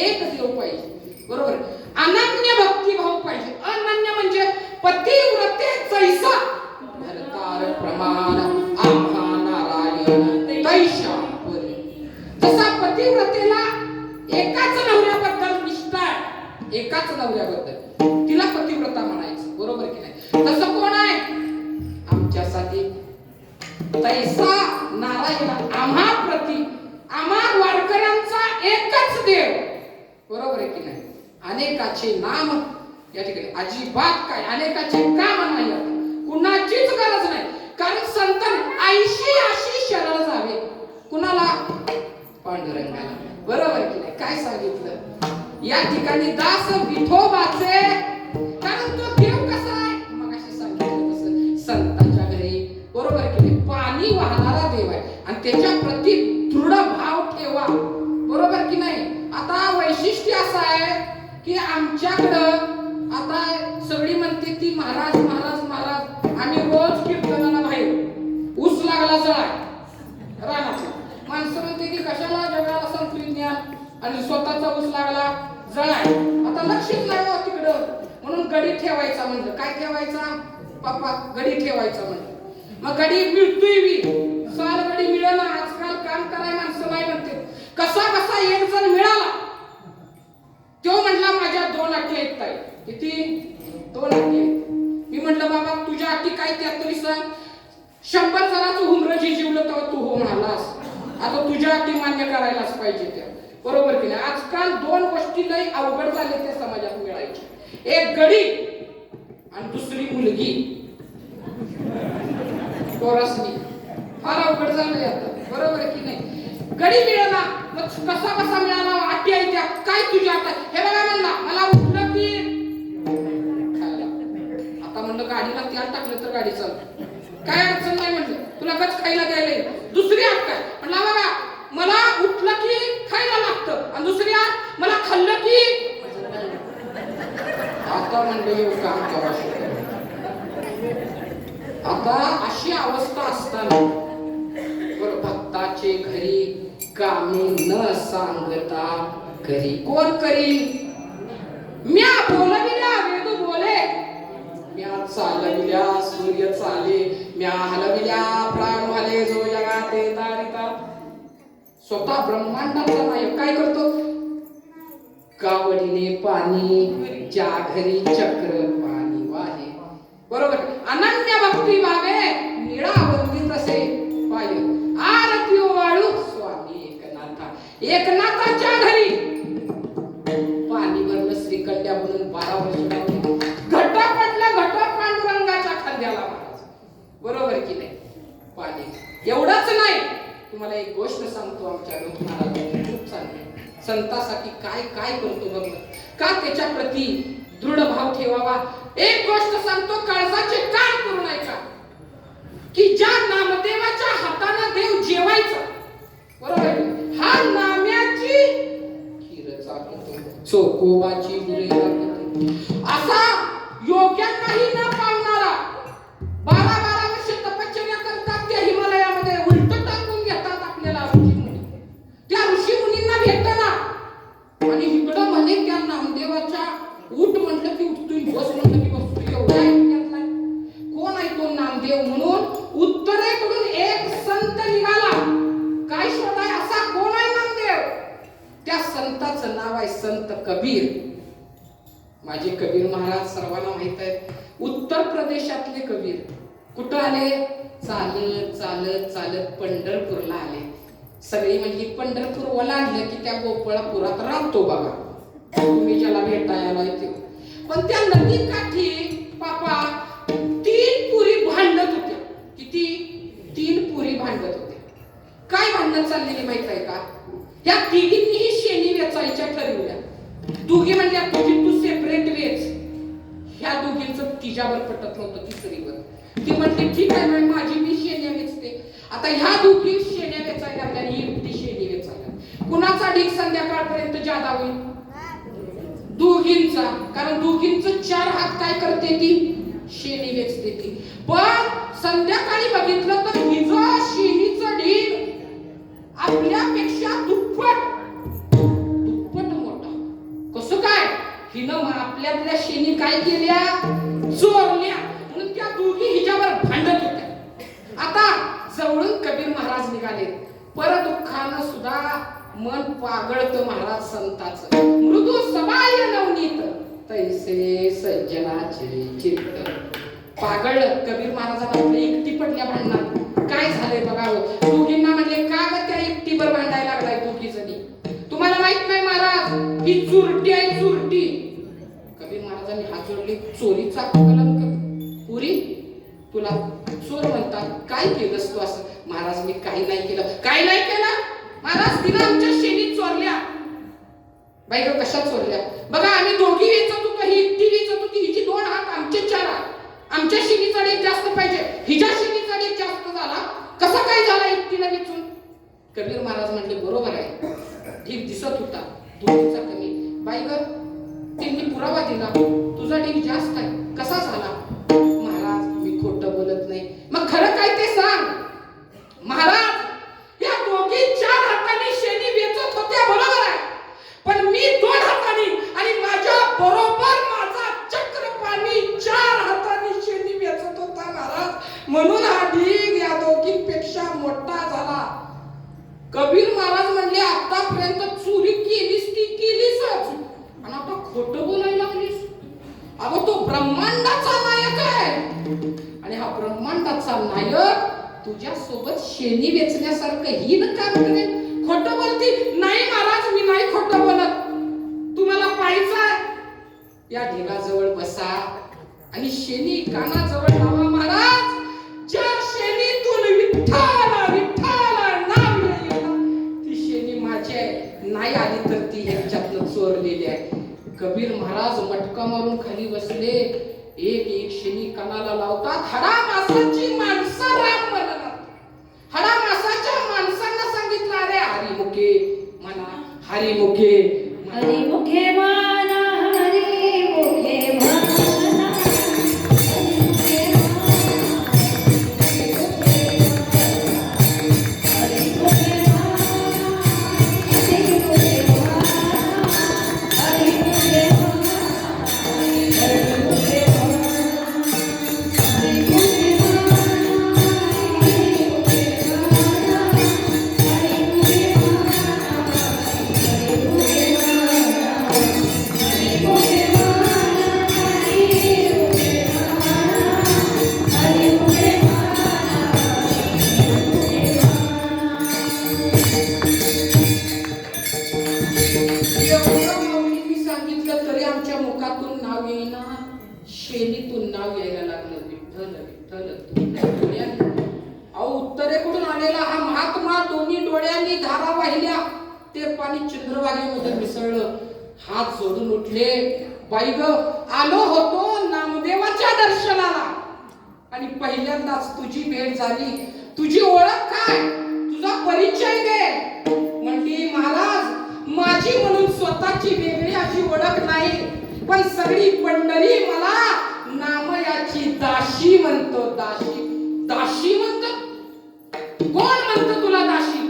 एक देव पाहिजे, बरोबर? अनन्य भक्तिभाव पाहिजे. अनन्य म्हणजे पतिव्रते जैसा भरतार प्रमाण आम्हा नारायण तैशा परी. जसा पतिव्रतेला एकाच नवऱ्याबद्दल निष्ठा आहे, एकाच नवऱ्याबद्दल तिला पतिव्रता म्हणायचं, बरोबर की नाही? तसं कोण आहे आमच्यासाठी? तैसा नारायण आम्हा प्रती, आम्हा वारकऱ्यांचा एकच देव, बरोबर आहे की नाही? अनेकाचे नाम या ठिकाणी अजिबात काय अनेकाचे काम नाही, कुणाचीच गरज नाही. कारण संतान आईशी अशी शरण जावे. कुणाला? पांडुरंगाला, बरोबर की नाही? काय सांगितलं या ठिकाणी? दास विठोबाचे. कारण तो देव कसा आहे? मग अशी सांगितलं तसं संतांच्या घरी, बरोबर की नाही? पाणी वाहणारा देव आहे आणि त्याच्या प्रती दृढ भाव ठेवा, बरोबर की नाही? आता वैशिष्ट्य असं आहे, की आमच्याकडं आता सगळी म्हणते ती महाराज महाराज महाराज, आम्ही रोज कीर्तनाला बाहेर ऊस लागला जळाय रानातला, माणसं म्हणते की कशाला जगाला संस्कृत ज्ञान आणि स्वतःचा ऊस लागला जळाय. आता लक्षच नाही हो तिकडं, म्हणून गडी ठेवायचा म्हणलं. काय ठेवायचा बाप्पा? गडी ठेवायचा म्हणलं. मग गडी मिळतोय बी, साल गडी मिळाला. आजकाल काम कराय माणसं नाही म्हणते. कसा कसा एक जण मिळाला, तो म्हणला माझ्या 2 अटी आहेत ताई. किती? 2 अटी आहेत. मी म्हणलं बाबा तुझ्या अटी काय त्या तरी सांग. 100 जणांचं हुमरं जिवलं तेव्हा तू हो म्हणालास, आता तुझ्या अटी मान्य करायलाच पाहिजे त्या, बरोबर की नाही? आजकाल 2 गोष्टी लई अवघड झाले त्या समाजात मिळायच्या. एक गडी आणि दुसरी मुलगी. पोरासनी फार अवघड झालंय आता, बरोबर की नाही? गडी मिळाला, मग कसा कसा मिळाला? अटी आहे त्या. काय तुझ्या आता? हे बघा म्हणला मला उठलं की खायला. आता म्हणलं गाडीला तेल टाकलं तर गाडी चालते, काय अडचण नाही म्हणलं, तुला कच खायला द्यायला. दुसरी आठ काय म्हणला? बघा मला उठलं की खायला लागतं, आणि दुसरी आठ मला खाल्लं की. आता म्हणलं येऊ काम करावं. आता अशी अवस्था असताना भक्ताचे घरी कामे न सांगता घरी कोण करील? म्या बोलविल्या वेद बोले, म्या चालविल्या सूर्य चाले, म्या हलविल्या प्राण वाले जो जगात तारिता. स्वतः ब्रह्मांडाचा नायक काय करतो? कावडीने पाणी ज्या घरी चक्र पाणी वाहे, बरोबर? अनन्य भक्ती भावे निळा वंदित असे पाय, आरती ओवाळू स्वामी एकनाथा. एकनाथाच्या घरी पाणी भरलं श्रीकंड्या म्हणून 12 वर्ष लावली. घट पडलं घट पांडुरंगाच्या खांद्याला महाराज, बरोबर की नाही? पाणी एवढंच नाही, तुम्हाला एक गोष्ट सांगतो. आमच्या लोक महाराज खूप चांगले संतासाठी काय काय करतो बघ, का त्याच्या प्रती दृढ भाव ठेवावा. एक गोष्ट सांगतो, काळजाचे कान करू नये का, की ज्या नामदेवाच्या हाताने देव जेवायचा, बरोबर? हा नाम्याची खीर चालतो, चोकोबाची बुरे लागते. असा योग्यांनाही न पावणारा 12 वर्ष तपश्चर्या करतात त्या हिमालयामध्ये, उलट टाकून घेतात आपल्याला ऋषीमुनी. त्या ऋषीमुनींना भेटना आणि इकडं म्हणे त्या नामदेवाच्या उठ म्हटलं की उठतोय, बस म्हटलं की बसतोय. एवढा ऐकण्यातलाय. कोण आहे तो नामदेव? म्हणून उत्तरेकडून एक संत निघाला. काय शोधाय? असा कोण आहे नामदेव? त्या संताचं नाव आहे संत कबीर. माझे कबीर महाराज सर्वांना माहित आहेत. उत्तर प्रदेशातले कबीर. कुठं आले? चालत चालत चालत पंढरपूरला आले. सगळी म्हणजे पंढरपूर ओलांडलं की त्या गोपाळपुरात राहतो बघा, तुम्ही ज्याला भेटायला येते. पण त्या नदी काठी पापा 3 पुरी भांडत होत्या. किती? 3 पुरी भांडत होत्या. काय भांडण चाललेली माहित आहे का? या तिघींनीही शेणी वेचायच्या ठरवल्या. दोघी म्हणजे तुझी तू सेपरेट वेच. ह्या दोघींचं तिच्यावर पटत नव्हतं, तिसरीवर. ती म्हणते ठीक आहे माझी मी शेण्या वेचते. आता ह्या दोघी शेण्या वेचायला लागल्या, ही एकटी शेणी वेचायला. कुणाचा ढीक संध्याकाळपर्यंत जादा होईल? दोघींचा. कारण दोघींचं 4 हात काय करते ती? शेणी वेचते ती. पण संध्याकाळी बघितलं तर हिचं शेणीचं ढीक आपल्यापेक्षा दुप्पट मोठा. कसं काय? हिनं आपल्यातल्या शेणी काय केल्या? चोरल्या. म्हणून त्या दोघी हिच्यावर भांडत होत्या. आता जवळून कबीर महाराज निघाले. पर दुःखानं सुद्धा मन पागळत महाराज संताचं. मृदू सबाय नवनीत तैसे सज्जनाचे चित्त. पागळलं कबीर महाराजांना. एकटी पडल्या भांडणात. काय झालंय बघा हो. दोघींना म्हणले का ग त्या एकटीवर भांडायला लागलाय दोघी जणी? तुम्हाला माहित नाही महाराज ही चुरटी आहे, चुरटी. कबीर महाराजांनी हात जोडले. चोरीचा कलंक. पुरी तुला चोर म्हणतात, काय केलंस तू असं? महाराज मी काही नाही केलं. काय नाही केलं महाराज? तिला आमच्या शेणीत चोरल्या. बाई ग कशा चोरल्या? बघा आम्ही दोघी वेचत होतो, ही एकटी वेचत होती. हिची 2 हात, आमचे 4 हात. आमच्या शेणीचा डेक जास्त पाहिजे, हिच्या शेणीचा डेक जास्त झाला. कसा काय झाला एकटीला वेचून? कबीर महाराज म्हणले बरोबर आहे, ठीक दिसत होता दोघीचा कमी. बाई ग म्हणून हा ढीग या दोघींपेक्षा मोठा झाला. कबीर महाराज म्हणले आतापर्यंत चोरी केलीस ती केलीसच आणि आता खोटं बोलायला लागलीस. अगं तो ब्रह्मांडाचा नायक आहे आणि हा ब्रह्मांडाचा नायक तुझ्या सोबत शेणी वेचण्यासारखं ही न काम करेल. खोटं बोलती. नाही महाराज, मी नाही खोटं बोलत. तुम्हाला पाहायचंय या ढिगाजवळ बसा आणि शेणी कानाजवळ लावा. महाराज, ज्या शेणीतून विठ्ठल विठ्ठल नाव येईल ती शेणी माझी आहे. नाही आली तर ती ह्याच्यातनं चोरलेली आहे. कबीर महाराज मटका मारून खाली बसले. एक एक शेणी कानाला लावतात. हाडा मासाची माणसं राम म्हणतात. हाडा मासाच्या माणसांना सांगितलं, अरे हरिमुखे म्हणा, हरिमुखे हरिमुखे माना, हरिमुखे माना, हरिमुखे शेणीतून नाव यायला लागलं. विठ्ठल विठ्ठल. अहो, उत्तरेकडून आलेला हा महात्मा दोन्ही डोळ्यांनी धारा वाहिल्या. ते पाणी चंद्रभागेमध्ये मिसळलं. हात जोडून उठले. बाई ग, आलो होतो नामदेवाच्या दर्शनाला आणि पहिल्यांदाच तुझी भेट झाली. तुझी ओळख काय? तुझा परिचय दे. म्हणली, महाराज, माझी म्हणून स्वतःची वेगळी अशी ओळख नाही, पण सगळी पंढरी मला नामयाची दाशी म्हणतो. दाशी दाशी म्हणतो. कोण म्हणतो तुला दाशी?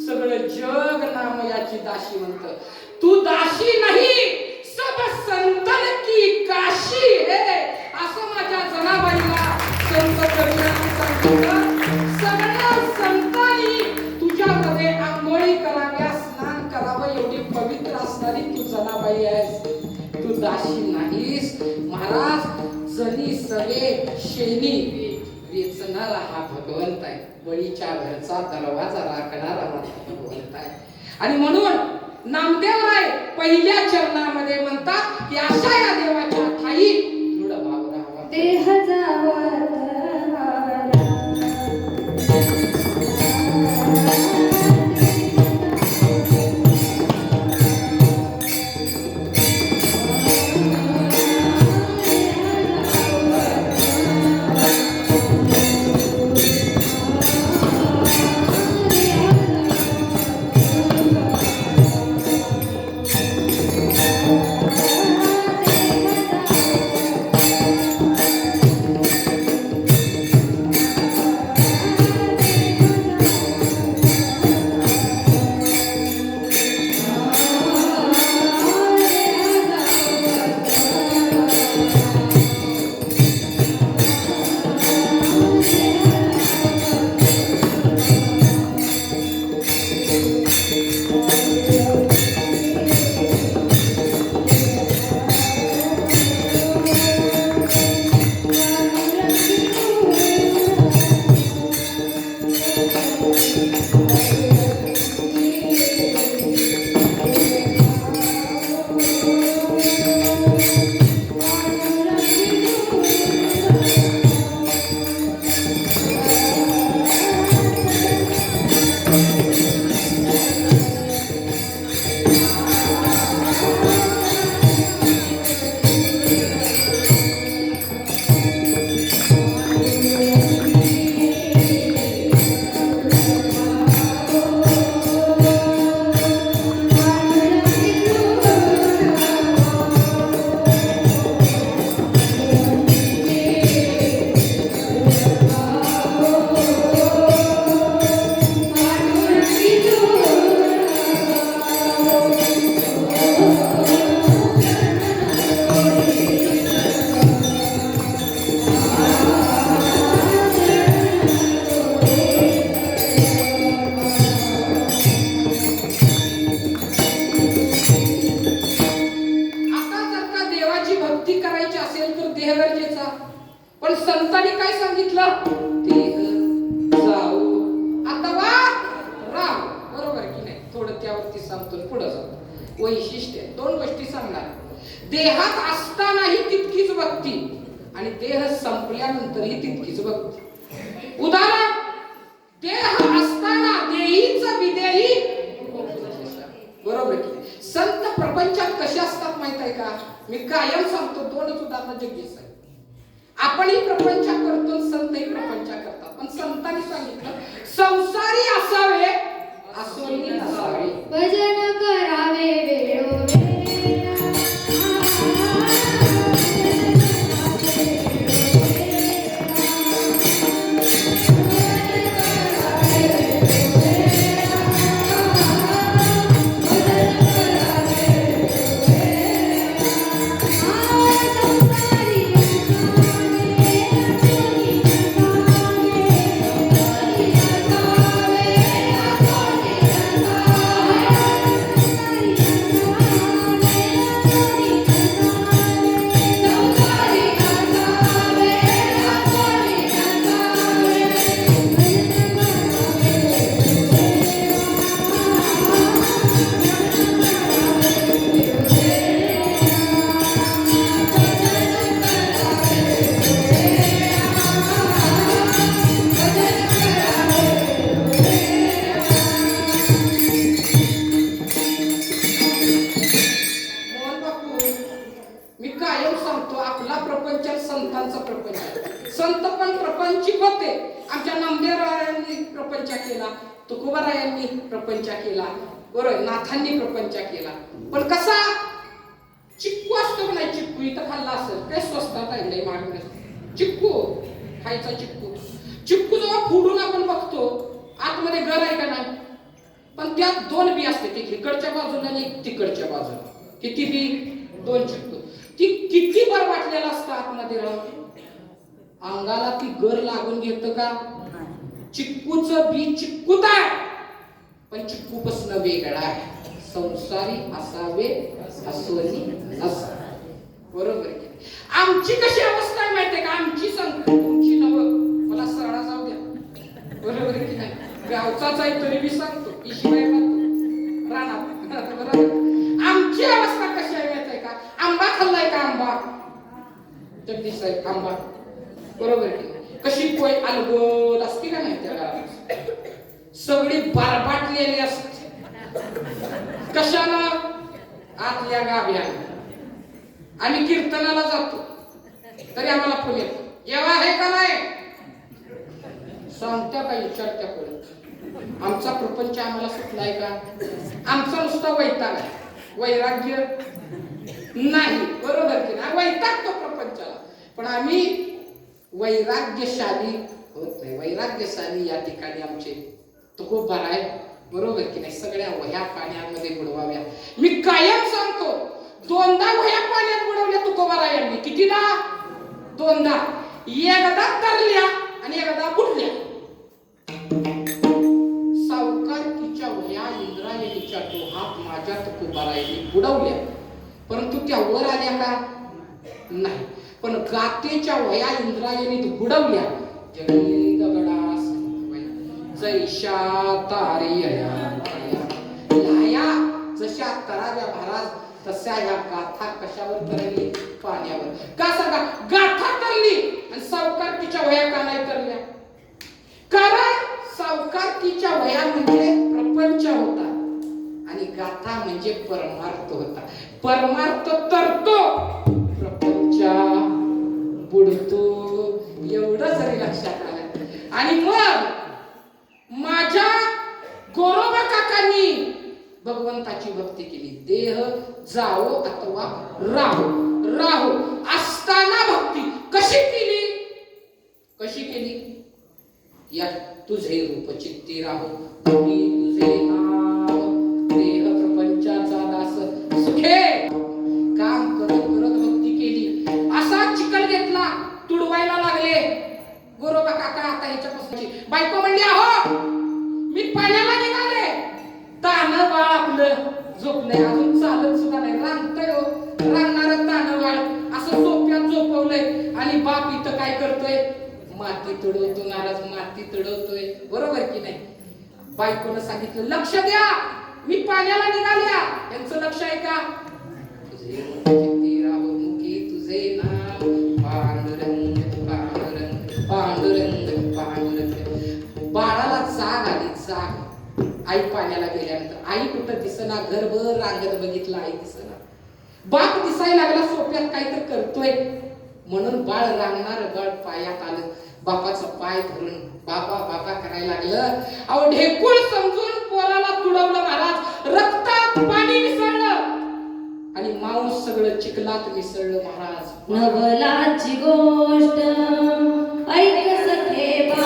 सगळं जग नामयाची दाशी म्हणतं. तू दाशी नाही, सब संतन की काशी है, असं माझ्या जनाबाईला संत कबीरांनी सांगितलं. सगळ्या संतांनी तुझ्यामध्ये आंघोळी कराव्या, स्नान करावं, एवढी पवित्र असणारी तू जनाबाई आहेस. तू दाशी नाहीस. महाराज, जनी सगळे शेणी वेचणारा हा भगवंत आहे. बळीच्या घरचा दरवाजा राखणारा माझा भगवंत आहे. आणि म्हणून नामदेवराय पहिल्या चरणामध्ये म्हणतात की अशा या देवाच्या ठाई दृढ भाव राहावा. देह जावा देह गरजेचा. पण संतांनी काय सांगितलं? देह जाऊ अथवा राहू. बरोबर की नाही? थोडं त्यावरती सांगतो, पुढे जातो. वैशिष्ट्य दोन गोष्टी सांगणार. देहात असतानाही तितकीच भक्ती आणि देह संपल्यानंतरही तितकीच भक्ती. उदाहरण, देह असताना देहीच विदेही. बरोबर की? संत प्रपंचात कसे असतात माहित आहे का? मी कायम सांगतो, दोनच उदाहरण जगदीश आहे. आपणही प्रपंच करतो, संतही प्रपंच करतात. पण संतांनी सांगितलं संसारी असावे, असोनी नसावे. भजन करावे वेळोवेळी. संतांचा प्रपंच. संत पण प्रपंचिक होते. आमच्या नामदेवरायांनी प्रपंच केला, तुकोबारायांनी प्रपंच केला, बरोबर, नाथांनी प्रपंच केला. पण कसा? चिक्कू असतो का नाही? चिक्कू इथं खाल्ला असेल काय? स्वस्तात आणलंय मागणं चिक्कू खायचा. चिक्कू जेव्हा फोडून आपण बघतो आतमध्ये गर आहे का नाही? पण त्यात दोन बी असते, एक इकडच्या बाजूला आणि एक तिकडच्या बाजूला. किती बी? दोन चिक्कू. ती किती बर वाटलेला असतं आतमध्ये राहून. अंगाला ती गर लागून घेतं का? चिक्कूचं बी चिक्कूत आहे, पण चिक्कूपासून वेगळा आहे. संसारी असावे, असोनी नसावे. बरोबर की? आमची कशी अवस्था आहे माहितीये का? आमची संख्या तुमची नव, मला सरळा जाऊ द्या. बरोबर की नाही? गावचाच आहे तरी मी सांगतो, ईशिवाय म्हणतो राहणार. आमची अवस्था कशी आहे माहितीये का? आंबा खाल्लाय का? आंबा जगदीश साहेब, आंबा बरोबर की? कशी पोय अलगद असते का नाही? त्या घरात सगळी बारबाटलेली असते. कशाला? आतल्या गाभ्याने. आम्ही कीर्तनाला जातो तरी आम्हाला फोन येतो, जेव्हा आहे का नाही? सांगत्या का? विचारत्या परत. आमचा प्रपंच आम्हाला सुटलाय का? आमचा नुसता वैताग आहे, वैराग्य नाही. बरोबर की नाही? वैताग तो प्रपंचाला. पण आम्ही वैराग्यशाली होत नाही. वैराग्यशाली या ठिकाणी आमचे तो खूप बरा आहे. बरोबर की नाही? सगळ्या वह्या पाण्यामध्ये बुडवाव्या. मी कायम सांगतो, दोनदा वह्या पाण्यात बुडवल्या तुकोबारायांनी. कितीदा? दोनदा. एकदा तरल्या आणि एकदा बुडल्या. सावकारकीच्या वह्या इंद्रायणीच्या डोहात माझ्या तुकोबारायांनी बुडवल्या, परंतु त्या वर आल्या का? नाही. पण गातेच्या वह्या इंद्रायणीत बुडवल्या. जगी दगडास जैशा तारिया लाया. जशा तराव्या महाराज तशा ह्या गाथा कशावर तरली? पाण्यावर. का सांगा? गाथा तरली आणि सावकारकीच्या वह्या का नाही तरल्या? कारण सावकारकीच्या वह्या म्हणजे प्रपंच होता आणि गाथा म्हणजे परमार्थ होता. परमार्थ तरतो, प्रपंच बुडतो. एवढं जरी लक्षात आलं. आणि मग माझ्या गोरोबा काकांनी भगवंताची भक्ती केली. देह जाओ अथवा राहो. राहो असताना भक्ती कशी केली? कशी केली? या तुझे रूप चित्ती राहो, तुझे नाव, देह प्रपंचाचा दास सुखे. काम करत करत भक्ती केली. असा चिकल घेतला, तुडवायला लागले गोरोबा काका. आता ह्याच्यापासून बायको म्हणली, अहो मी पाण्याला निघाले. तानं बाळ आपलं झोपलंय, अजून चालत सुद्धा नाही. रांगतय हो, रांगणार तानं बाळ असं सोप्यात झोपवलंय. बाप इथं काय करतोय? माती तुडवतो महाराज, माती तुडवतोय. बरोबर की नाही? बायकोनं सांगितलं लक्ष द्या, मी पाण्याला निघाल्या. यांचं लक्ष आहे का? तुझे मुखी तुझे नाव पांडुरंग पांडुरंग पांडुरंग पांडुरंग. बाळाला जाग आली, जाग. आई पाण्याला गेल्यानंतर आई कुठं दिसना, घरभर रांगत बघितलं, आई दिसना. बाप दिसायला लागला सोप्यात काहीतरी करतोय म्हणून बाळ रांगणार, बाळ पायात आलं. बापाचा पाय धरून बाबा बाबा करायला लागलं. अहो ढेकूळ समजून पोराला तुडवलं महाराज, रक्तात पाणी मिसळलं आणि मांस सगळं चिखलात मिसळलं महाराज. नवलाची गोष्ट ऐक सखे बाई,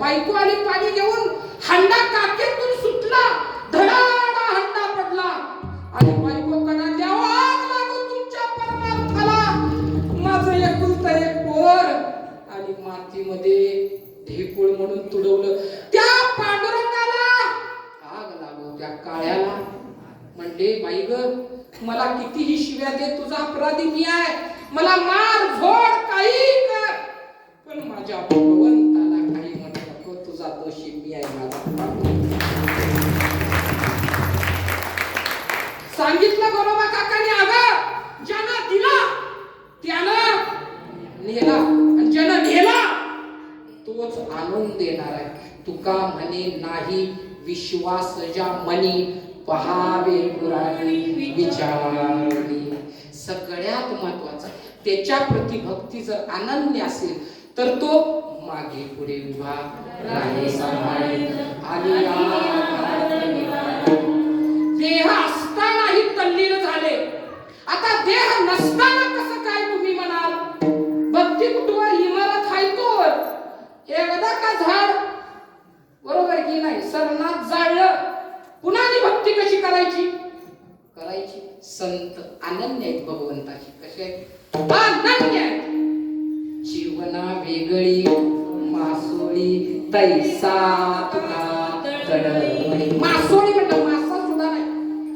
बायको आली पाणी घेऊन, हंडा काकेतून सुटला, धडाडा हंडा पडला आणि बायको कणाल्या, आग लागो तुमच्या परमार्थाला, माझं एकुलतं एक पोर. आणि मातीमध्ये ढेकूळ म्हणून तुडवलं. त्या पांडुरंगाला आग लागो त्या काळ्याला. म्हणले बाई ग, मला कितीही शिव्या दे, तुझा अपराधी मी आहे, मला मार झोड काही कर, पण माझ्या भगवंताला काही म्हणू नको, तुझा दोषी मी आहे. माझा सांगितलं गोरोबा काकांनी, अगं ज्यानं दिला त्यानं नेला आणि ज्यानं नेला तोच आणून देणार आहे. तुका म्हणे नाही विश्वास ज्या मनी, पहावे पुराणी विचारणी. सगळ्यात महत्वाचा, त्याच्या प्रति भक्ती जर अनन्य असेल तर तो मागे पुढे उभा राहे सांभाळे. देह असतानाही तल्लीन झाले, आता देह नसताना कसं काय तुम्ही म्हणाल? भक्ती कुठवर इमारत आहे तो एकदा का झाड, बरोबर की नाही? सरनात जाळलं, पुन्हा ती भक्ती कशी करायची? संत अनन्य आहेत भगवंताची. कसे अनन्य आहेत. जीवना वेगळी मासोळी तैसा तुका तडमडी. मासोळी म्हणलं, मासा सुद्धा नाही.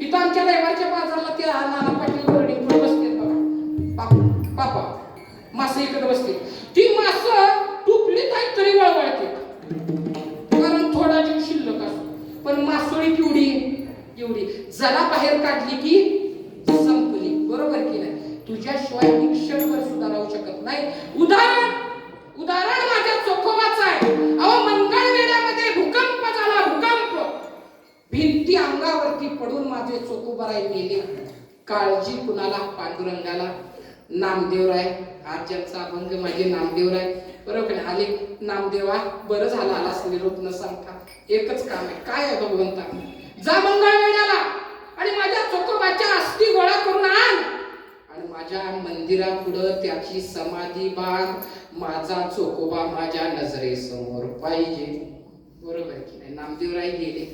इथं आमच्या रविवारच्या बाजारला ते नाना पाटील बरडी पुढे बसते बघा, बापा मासे इकडे बसते. ती मासं टुपलीत आहेत तरी वळवळते, कारण थोडा जीव शिल्लक असतो. पण मासोळी केवढी एवढी, जरा बाहेर काढली की संपली. बरोबर की नाही? तुझ्याशिवाय मी क्षणभर सुद्धा राहू शकत नाही. उदाहरण माझ्या चोखोबाचं आहे. अहो मंगळवेढ्यामध्ये भूकंप झाला, भूकंप. भिंती अंगावरती पडून माझे चोखोबाराय मेले. काळजी कुणाला? पांडुरंगाला. नामदेवराय आज ज्यांचा अभंग माझे नामदेवराय, बरोबर आले. नामदेवा बरं झालं आलास, निरोप न सांगता. एकच काम आहे, काय आहे भगवंता? जा मंगळवेढ्याला आणि माझ्या चोखोबाच्या अस्थी गोळा करून आण आणि माझ्या मंदिरापुढं त्याची समाधी बांध. माझा चोखोबा माझ्या नजरेसमोर पाहिजे. बरोबर की नाही? नामदेवराय गेले,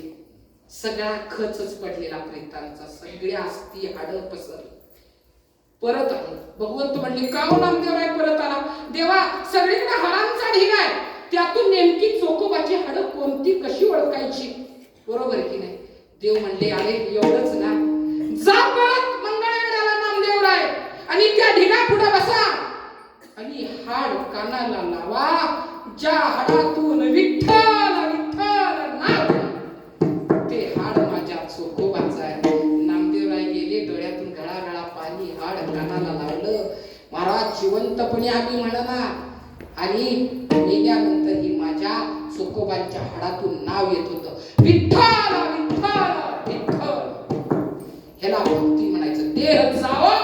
सगळा खचच पडलेला प्रेतांचा, सगळ्या अस्थी हाड पसरली. परत आले. भगवंत म्हणले, का हो नामदेवराय परत आला? देवा सगळीकडे हाडांचा ढीग आहे, त्यातून नेमकी चोखोबाची हाड कोणती कशी ओळखायची? बरोबर की नाही? देव म्हणले, अरे एवढंच ना, जा परत मंगळवेढ्याला नामदेवराय आणि त्या ढिगा पुढे बसा आणि हाड कानाला लावा. ज्या हाडातून विठ्ठल विठ्ठल नाव, ते हाड माझ्या चोखोबाचं आहे. नामदेवराय गेले, डोळ्यातून गळा पाणी, हाड कानाला लावलं. महाराज जिवंतपणे आम्ही म्हणा, आणि मेल्यानंतरही माझ्या चोखोबांच्या हाडातून नाव येत होतं, विठ्ठल विठ्ठल विठ्ठल. ह्याला भक्ती म्हणायचं. देह जावं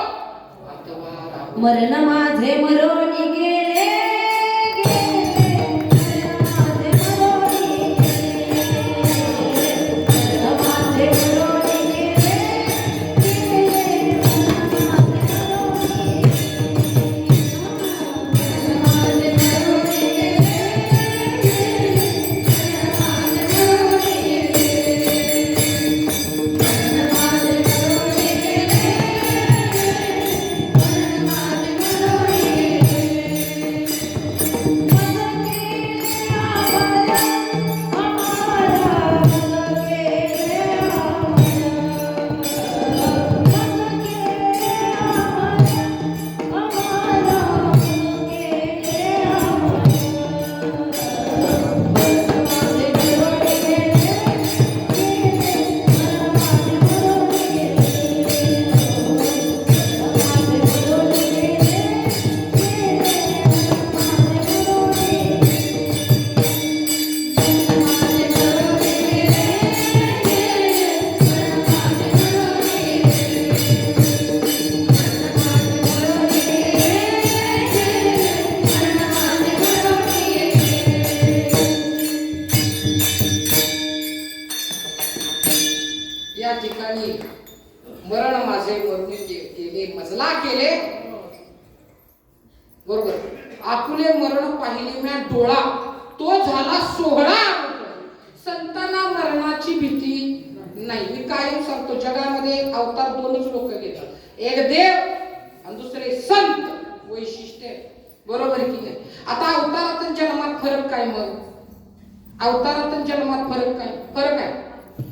अथवा राहावं. मरण माझे मरोनी गेले, या ठिकाणी मरण माझे मरून गेले मजला केले. बरोबर. आपुले मरण पाहिले म्या डोळा, तो झाला सोहळा. संतांना मरणाची भीती नाही. मी कायम सांगतो, जगामध्ये अवतार दोनच लोक घेतात, एक देव आणि दुसरे संत. वैशिष्ट्य बरोबर की नाही. आता अवतारात आणि जन्मात फरक काय? मग अवतारात आणि जन्मात फरक काय? फरक आहे.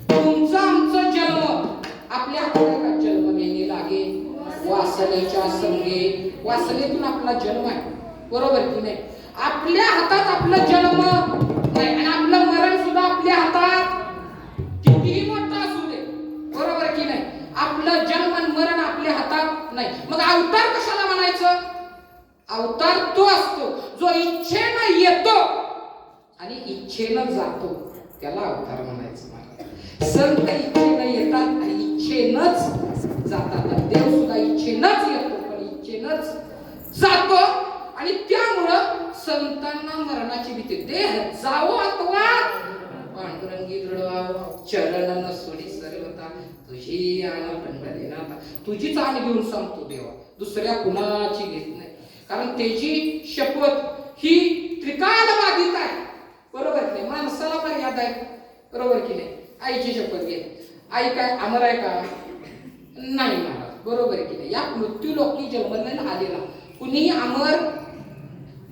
तुमचा आमचा जन्म आपल्या हातात का? जन्म घेणे लागे वासनेच्या संगे. वासनेतून आपला जन्म आहे. बरोबर की नाही. आपल्या हातात आपला जन्म नाही आणि आपलं मरण सुद्धा आपल्या हातात, कितीही मोठा असू दे. बरोबर की नाही. आपलं जन्म आणि मरण आपल्या हातात नाही. मग अवतार कशाला म्हणायचं? अवतार तो असतो जो इच्छेनं येतो आणि इच्छेनं जातो, त्याला अवतार म्हणायचं. संत इच्छेनं येतात आणि इच्छेनंच जातात. देव सुद्धा इच्छेनंच येतो पण इच्छेनंच जातो. आणि त्यामुळं संतांना मरणाची भीती. देह जावो अथवा पांडुरंगी दृढवावं, चरण न सोडी सर्वता तुझी आण पंढरीनाथा. तुझीच आण घेऊन सांगतो देवा, दुसऱ्या कुणाची घेत नाही. कारण त्याची शपथ ही त्रिकाल बाधित आहे. बरोबर की नाही. माणसाला मर्यादा आहे. बरोबर की नाही. आईची शपथ घे. आई काय अमर आहे का? नाही महाराज. बरोबर की नाही. या मृत्यू लोकी जन्मलेला आलेला कुणीही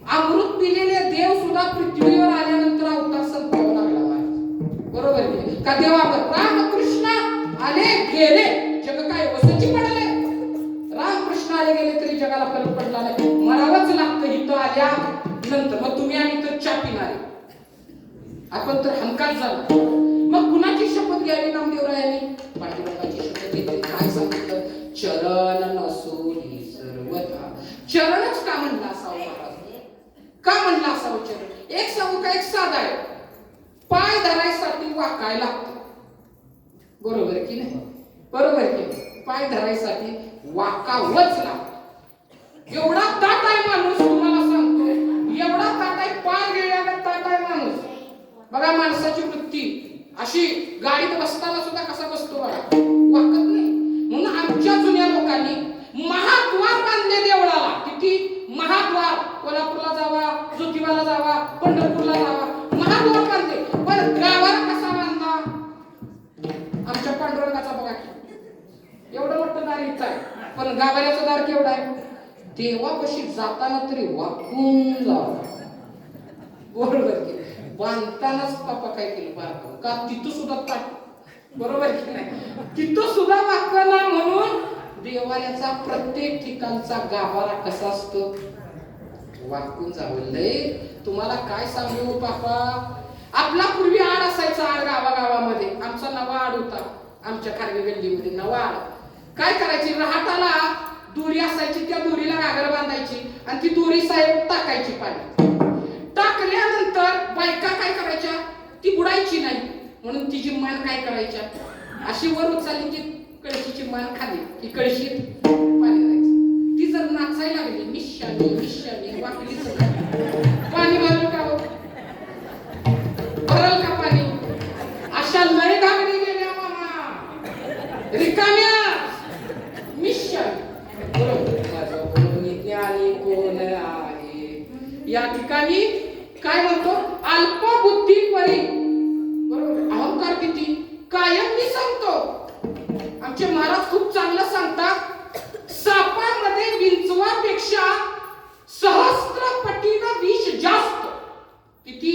अमृत पिलेले देव सुद्धा पृथ्वीवर आल्यानंतर अवतार संपावा लागला महाराज. बरोबर की नाही. का देवावर रामकृष्ण आले गेले जग काय वसची पडले. रामकृष्ण आले गेले तरी जगाला फरक पडला नाही. मरावंच लागतं इथं आल्या नंतर. मग तुम्ही आम्ही तर चा पिणारे, आपण तर हमखास झालो. मग कुणाची शपथ घ्यावी नामदेवरायांनी? पांडुरंगाची शपथ घेतली. काय सांगितलं? चरण नसोली सर्वथा. चरणच का म्हणला असावं महाराज? का म्हणला असावं चरण? एक सांगू का? एक साधा आहे. पाय धरायसाठी वाकाय लागतं. बरोबर की नाही. बरोबर की नाही. पाय धरायसाठी वाकावंच लागतं. एवढा ताट आहे माणूस, तुम्हाला सांगतो, एवढा ताट आहे. पाय गिळल्यावर ताट आहे माणूस. बघा माणसाची वृत्ती अशी, गाडीत बसताना सुद्धा कसा बसतो बघा, वाकत नाही. म्हणून आमच्या जुन्या लोकांनी महाद्वार बांधले देवळाला. किती महाद्वार? कोल्हापूरला जावा, ज्योतिबाला जावा, पंढरपूरला जावा, महाद्वार बांधले. पण गावाला कसा बांधला? आमच्या पांडुरंगाचा बघा की एवढं मोठं दार इथं आहे, पण गाभाऱ्याचं दार केवढं आहे? देवापाशी जाताना तरी वाकून जावं. बरोबर की बांधतानाच पापा काय केलं बारकावं का? तिथं सुद्धा ताट. बरोबर की नाही. तिथं सुद्धा वाकला. म्हणून देवाऱ्याचा प्रत्येक ठिकाणचा गाभारा कसा असतो? वाकून जावं. लय तुम्हाला काय सांगू पापा, आपला पूर्वी आड असायचा. आड गावागावामध्ये आमचा नवा आड होता. आमच्या खारवी गल्लीमध्ये नवा आड. काय करायची? रहाटाला दोरी असायची, त्या दोरीला घागर बांधायची आणि ती दोरी साहेब टाकायची पाणी. लागल्यानंतर बायका काय करायच्या, ती बुडायची नाही म्हणून तिची मान काय करायच्या, अशी वर उचलली की कळशीची मान खाली की कळशीत पाणी जायचं. ती जर नाचायला लागली निशानी निशानी वाकलीच पाणी भरलं का हो, भरल का पाणी. अशा लय घागरी गेल्या मामा रिकाम्या निशानी. ज्ञानी कोण आहे या ठिकाणी काय म्हणतो, अल्पबुद्धी परी. बरोबर, अहंकार किती कायम मी सांगतो. आमचे महाराज खूप चांगलं सांगतात, सापामध्ये विंचवापेक्षा सहस्त्रपटीनं विष जास्त. किती,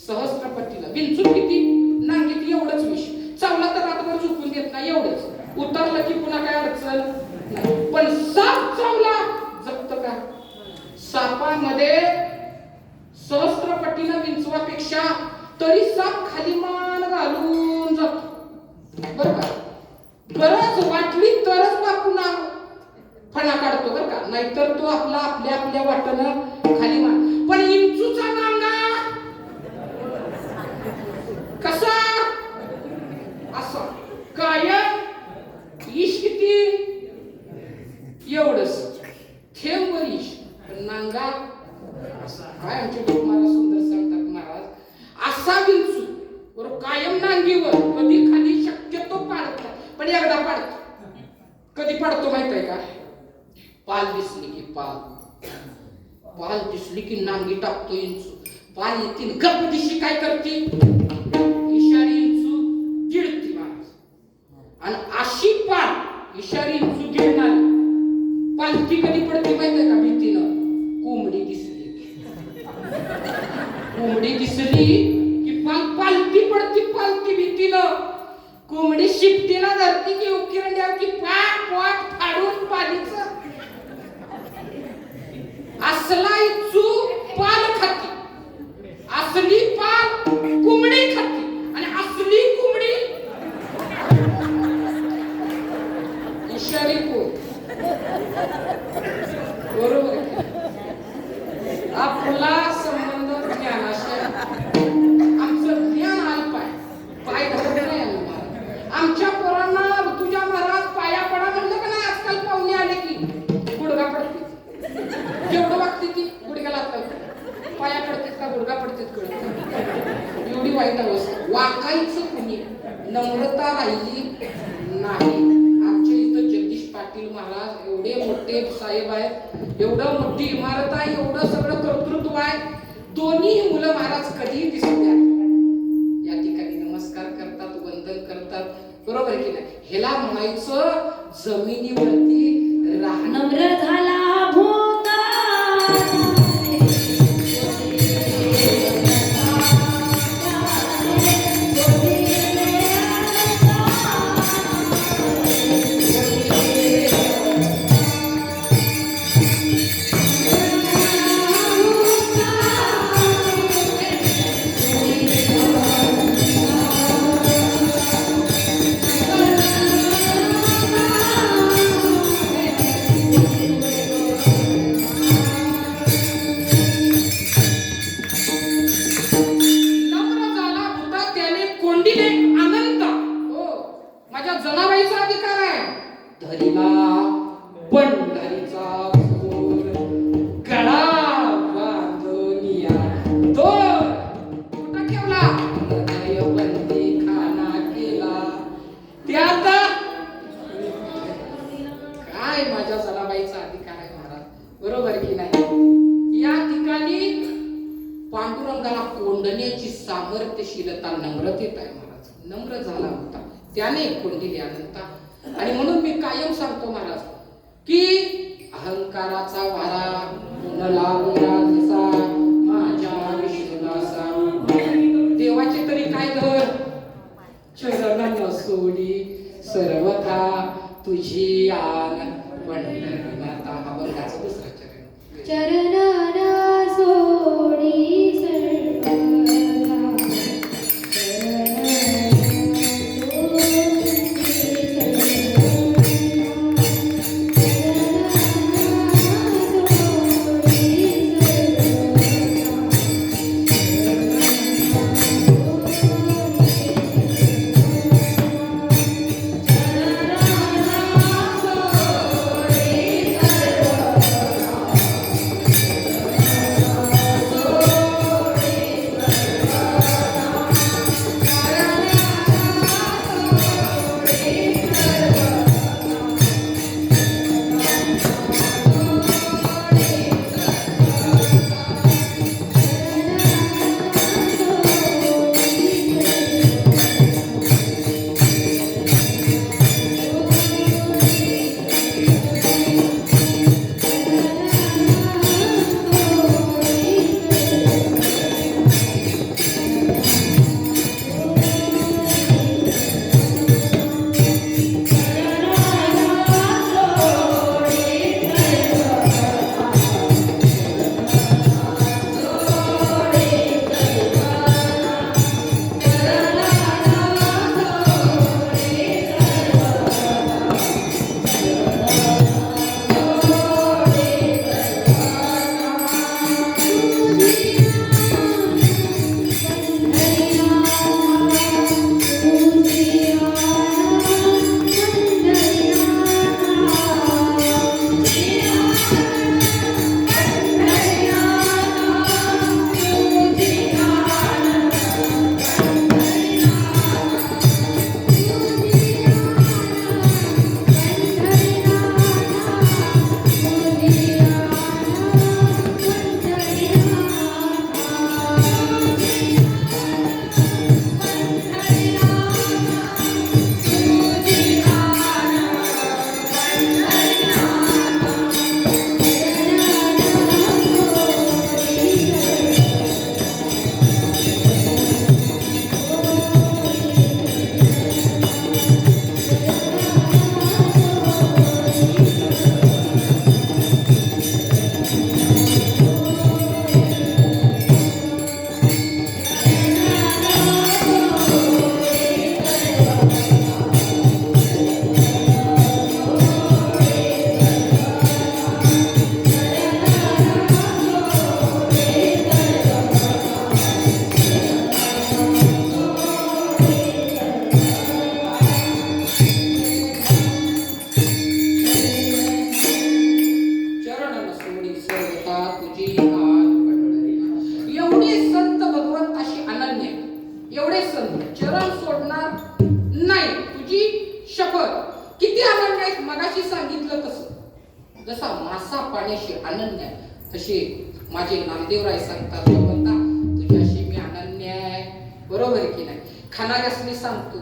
सहस्त्रपटीनं. विंचू किती, नांगीत एवढंच विष, चावला तर रातभर झोपून देत नाही एवढंच, उतरलं की पुन्हा काय अडचण नाही. पण साप चावला जगत का. सापामध्ये सहस्त्रपटीनं विंचवापेक्षा तरी साप खाली मान घालून जातो. बरं का, गरज वाटली तरच बापून फणा काढतो बरं का, नाहीतर तो आपला आपल्या आपल्या वाटणं खाली मान. पण इंचूचा नांगा कसा, असा कायम ईश किती एवढंच थेंबर ईश. नांगा काय आमचे गुरु महाराज सुंदर सांगतात महाराज, असा विंचू बरोबर कायम नांगीवर, कधी खाली शक्यतो पाडत नाही पण एकदा पाडतो. कधी पाडतो माहित आहे का, पाल दिसली की पाल दिसली की नांगी टाकतो इंचू. पाल येतील गप्प दिशी काय करते, इशारी इंचू गिळती महाराज. आणि अशी पाल इशारी इंचू गिळणारी पालती कधी पडते माहित आहे का, भीतीनं. कोंबडी दिसली की पालती पडती, पालती भीतीनं. कोंबडी शिफ्टीला धरती की उकिरड्यावर की पाट फाडून पालीचं. असला इचू पाल खाती, असली पाल कोंबडी खाती, आणि असली कोंबडी इशारी को. बरोबर, आपला संबंध ज्ञानाशी. आमचं ज्ञान अल्प आहे, पाय धरत नाही आमच्या पोरांना. तुझ्या महाराज पाया पडा म्हणलं का नाही, आजकाल पाहुणे आले की गुडघा पडते. जेवढं वागते ती गुडघ्याला पाया पडतात का गुडघा पडतात कळत. एवढी वाईट अवस्था. वाकायचं कुणी, नम्रता राहिली नाही. आमच्या इथं जगदीश पाटील महाराज एवढे मोठे साहेब आहेत, एवढं मोठी इमारत आहे, एवढं सगळं कर्तृत्व आहे. दोन्ही मुलं महाराज कधीही दिसतात या ठिकाणी नमस्कार करतात, वंदन करतात. बरोबर की नाही. ह्याला म्हणायचं जमिनीवरती राहणं. नम्र झाला भूता पांडुरंगाला कोंडण्याची सामर्थ्यशीलता नम्रतेत आहे महाराज. नम्र झाला होता त्याने कोंडिली अनंता. आणि म्हणून मी कायम सांगतो महाराज की अहंकाराचा वारा लागला माझ्या विष्णुदासा. देवाचे तरी काय कर चरण सोडी सर्वथा तुझी आन पंढरीनाथा. हा वर्गाचा दुसरा चरण. चरणाना सोडी सर्वथा पाण्याशी अनन्य आहे. तशी माझे नामदेवराय सांगतात भगवंता तुझ्याशी मी अनन्य आहे. बरोबर आहे की नाही? खाणाऱ्यासनी सांगतो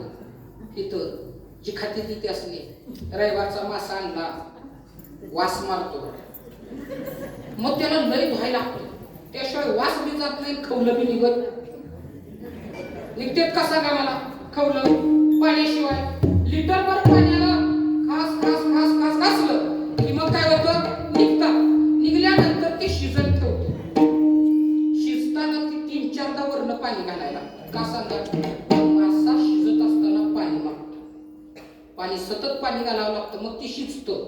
इथं जी खाती ती त्यासनी रविवारचा मासा आणला वास मारतो मग त्याला लय धुवायला लागतो. त्याशिवाय वास बी जात नाही, खवलं बी निघत निघतेत कसा का मला खवलं पाण्याशिवाय लिटरभर पाण्याला खास खास खास खास घासलं की मग काय होतं निघतात. निघल्यानंतर ते शिजत ठेवतो. शिजताना ती 3-4दा वरनं पाणी घालायला का सांगा मासा शिजत असताना पाणी मागतो. पाणी सतत पाणी घालावं लागतं मग ती शिजतं.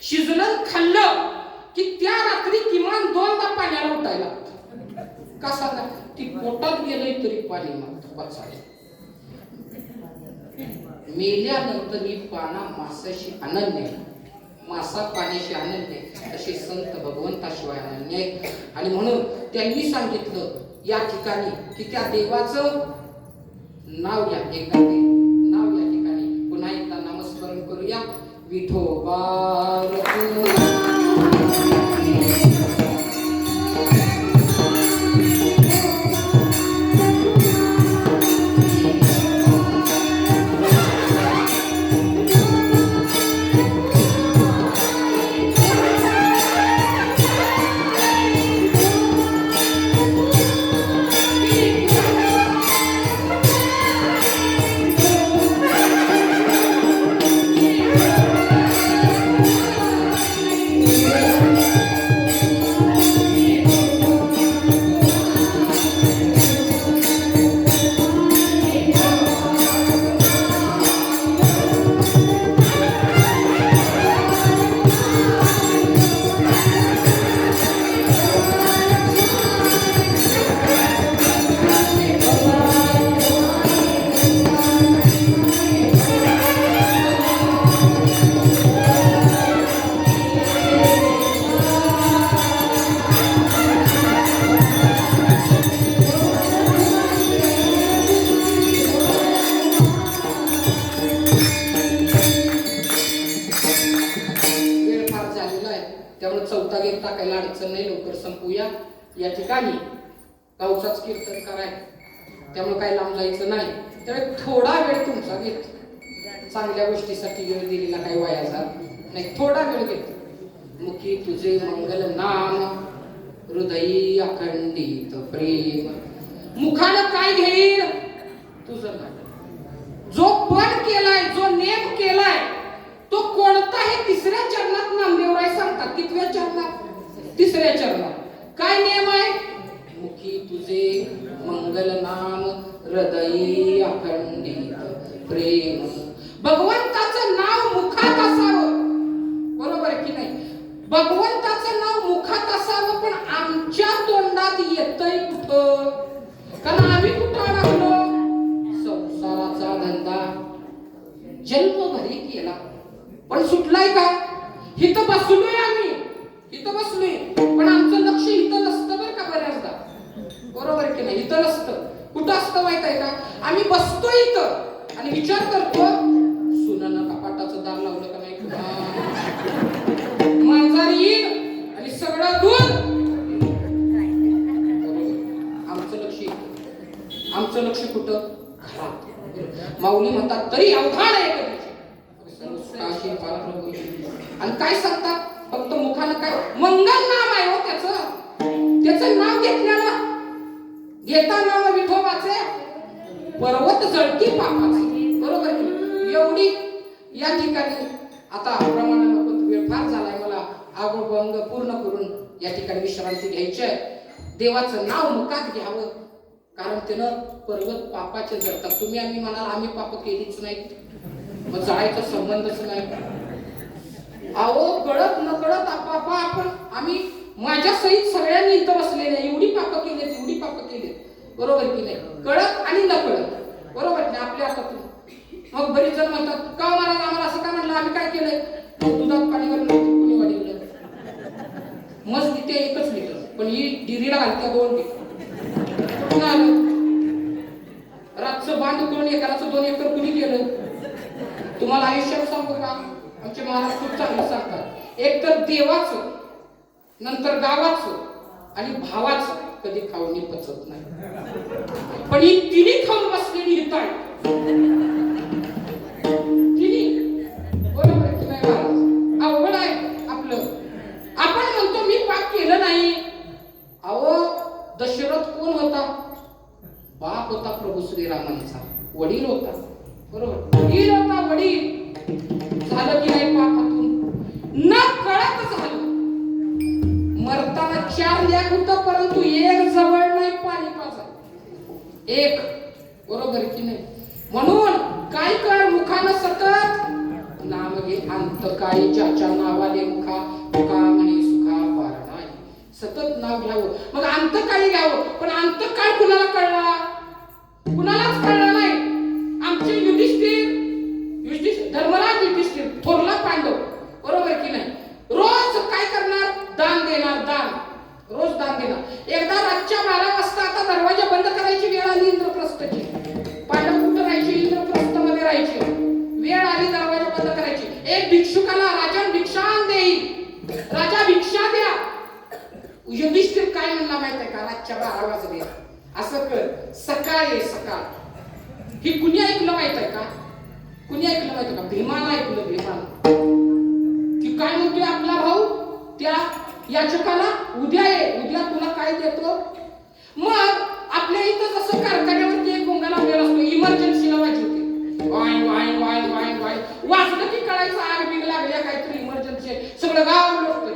शिजलं खाल्लं की त्या रात्री किमान 2दा पाण्याला उठायला लागतं. का सांगा ती पोटात गेलंय तरी पाणी मागतं पचायला. मेल्यानंतर ही पाना मासाशी अनन्य मासा पाण्याशी अनन्य असे संत भगवंताशिवाय अनन्य आहे. आणि म्हणून त्यांनी सांगितलं या ठिकाणी की त्या देवाचं नाव या एकदा ते नाव या ठिकाणी पुन्हा एकदा नामस्मरण करूया. विठोबा त्यामुळे 4था गेट टाकायला अडचण नाही. लवकर संपूया. या ठिकाणी गावचाच कीर्तन कराय त्यामुळे काही लांब जायचं नाही. त्यामुळे थोडा वेळ तुमचा घेतो. चांगल्या गोष्टीसाठी वेळ दिलेला काही वाया जात नाही. थोडा वेळ घेतो. मुखी तुझे मंगल नाम हृदयी अखंडित प्रेम. मुखानं काय घेईल तुझं नाम. जो पण केलाय जो नेम केलाय तो कोणताही 3ऱ्या चरणात नामदेवराय सांगतात. कितव्या चरणात? 3ऱ्या चरणात. काय नियम आहे? मुखी तुझे मंगल नाम हृदयी अखंडित प्रेम. भगवंताचं नाव मुखात असावं. बरोबर की नाही? भगवंताचं नाव मुखात असावं पण आमच्या तोंडात येतंय कुठं? कारण आम्ही कुठं अडकलो? संसाराचा धंदा जन्मभरी केला पण सुटलाय का? इथं बसलोय आम्ही. इथं बसलोय पण आमचं लक्ष इथं नसतं बरं का बऱ्याचदा. बरोबर की नाही? इथं नसतं. कुठं असतं माहित आहे का? आम्ही बसतो इथं आणि विचार करतो सुनानं कपाटाचं दार लावलं का नाही मांजर येईल आणि सगळं दूध. आमचं लक्ष कुठं? घरात. माऊली म्हणतात तरी अवघाड आहे कधी. आणि काय सांगतात? फक्त मुखानं काय मंगल नाम आहे हो त्याचं नाव घेतल्यानं घेता नाव विठोबाचे पर्वत जळती पापाचे. बरोबर की? एवढी या ठिकाणी आता प्रमाणानं वेळ फार झालाय. मला अभंग पूर्ण करून या ठिकाणी विश्रांती घ्यायची आहे. देवाचं नाव मुखात घ्यावं कारण त्यानं पर्वत पापाचे जळतात. तुम्ही आम्ही म्हणाल आम्ही पाप केलीच नाही मग जायचा संबंधच नाही. अहो कळत न कळत आपापा आपण आम्ही माझ्या सहित सगळ्यांनी इथं बसलेले एवढी पाप केलेत एवढी पाप केलेत. बरोबर की नाही? कळत आणि न कळत. बरोबर नाही? आपल्या हातातून. मग बरीच जण म्हणतात का महाराज आम्हाला असं का म्हटलं? आम्ही काय केलंय? दुधात पाणी घालून कुणी वाढवलं मस्त तिथे 1च लिटर पण ही डिरीला घालत्या 2 लिटर. कुठं आलं? रातचं बांध करून एकराचं 2 एकर कुणी केलं? तुम्हाला आयुष्यात सांगू का? आमचे महाराज खूप चांगले सांगतात. एक तर देवाचं नंतर गावाचं आणि भावाचं कधी खाऊनी पचत नाही. पण ही तिन्ही खाऊन बसलेली हित आहे. तिन्ही बरोबर आहे की नाही महाराज? अवघड आहे आपलं. आपण म्हणतो मी पाप केलं नाही. अहो दशरथ कोण होता? बाप होता प्रभू श्रीरामांचा, वडील होता. बरोबर, वडील होता, वडील. झालं की नाही पापातून? न कळत झालं. मरताना 4 लेक होतं, परंतु एक जवळ नाही पाणी पाजा. एक, बरोबर की नाही? म्हणून काय कर, मुखानं सतत नाम घे. अंत काळी ज्याच्या नावाने मुखा मुखा म्हणे सुखा पार नाही. सतत नाव घ्यावं. मग अंतकाळी घ्यावं. पण अंतकाळ कुणाला कळला? कुणालाच कळला नाही. आमचे युधिष्ठिर धर्मराज युधिष्ठिर थोरला पांडव, बरोबर की नाही, रोज काय करणार? दान देणार. दान, रोज दान देणार. एकदा रातच्या 12 वाजता आता दरवाजा बंद करायची वेळ आली इंद्रप्रस्थची. पांडव कुठं राहायचे? इंद्रप्रस्थमध्ये राहायचे. वेळ आली दरवाजा बंद करायची. एक भिक्षुकाला राजन भिक्षान देईल, राजा भिक्षा द्या. युधिष्ठिर काय म्हणला माहित आहे का? रातच्या 12 वाजले. असं कर, सकाळ आहे सकाळ. ही कुणी ऐकलं माहित आहे का? कुणी ऐकलं माहित आहे का? भीमानं ऐकलं. भीमान की काय म्हणतोय आपला भाऊ त्या याचकाला, उद्या ये, उद्या तुला काय देतो. मग आपल्या इथं जसं कारखान्यावरती एक भोंगा लावलेला असतो, इमर्जन्सीला वाजवते. वाईन वाईन वाईन वाईन वाईन वाजलं की कळायचं आग बिग लागल्या, काहीतरी इमर्जन्सी आहे. सगळं गाव लोटतं.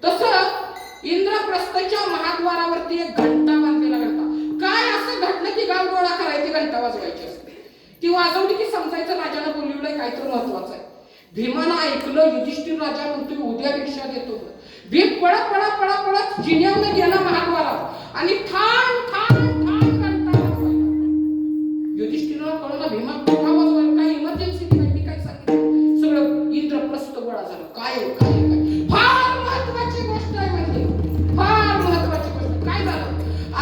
तसं इंद्रप्रस्थच्या महाद्वारावरती एक घंटा बांधलेला. घंटा काय असं घडलं की गाव डोळा करायची, घंटा वाजवायची असते. ती वाजवली की समजायचं राजानं बोलवलंय, काहीतरी महत्वाचं आहे. भीमानं ऐकलं. युधिष्ठिर राजा म्हणतोय उद्या भिक्षा देतो. भीम पळत पळत पळत पळत जिन्यावनं गेला महाद्वारात आणि ठाण ठाण ठाण घंटा वाजवायला. युधिष्ठिराला कळलं भीमा कुठा वाजवायला, काय इमर्जन्सी नाही, मी काय सांगितलं. सगळं इंद्रप्रस्थ गोळा झालं. काय काय काय फार महत्वाची गोष्ट आहे म्हणजे, फार महत्वाची गोष्ट. काय झालं?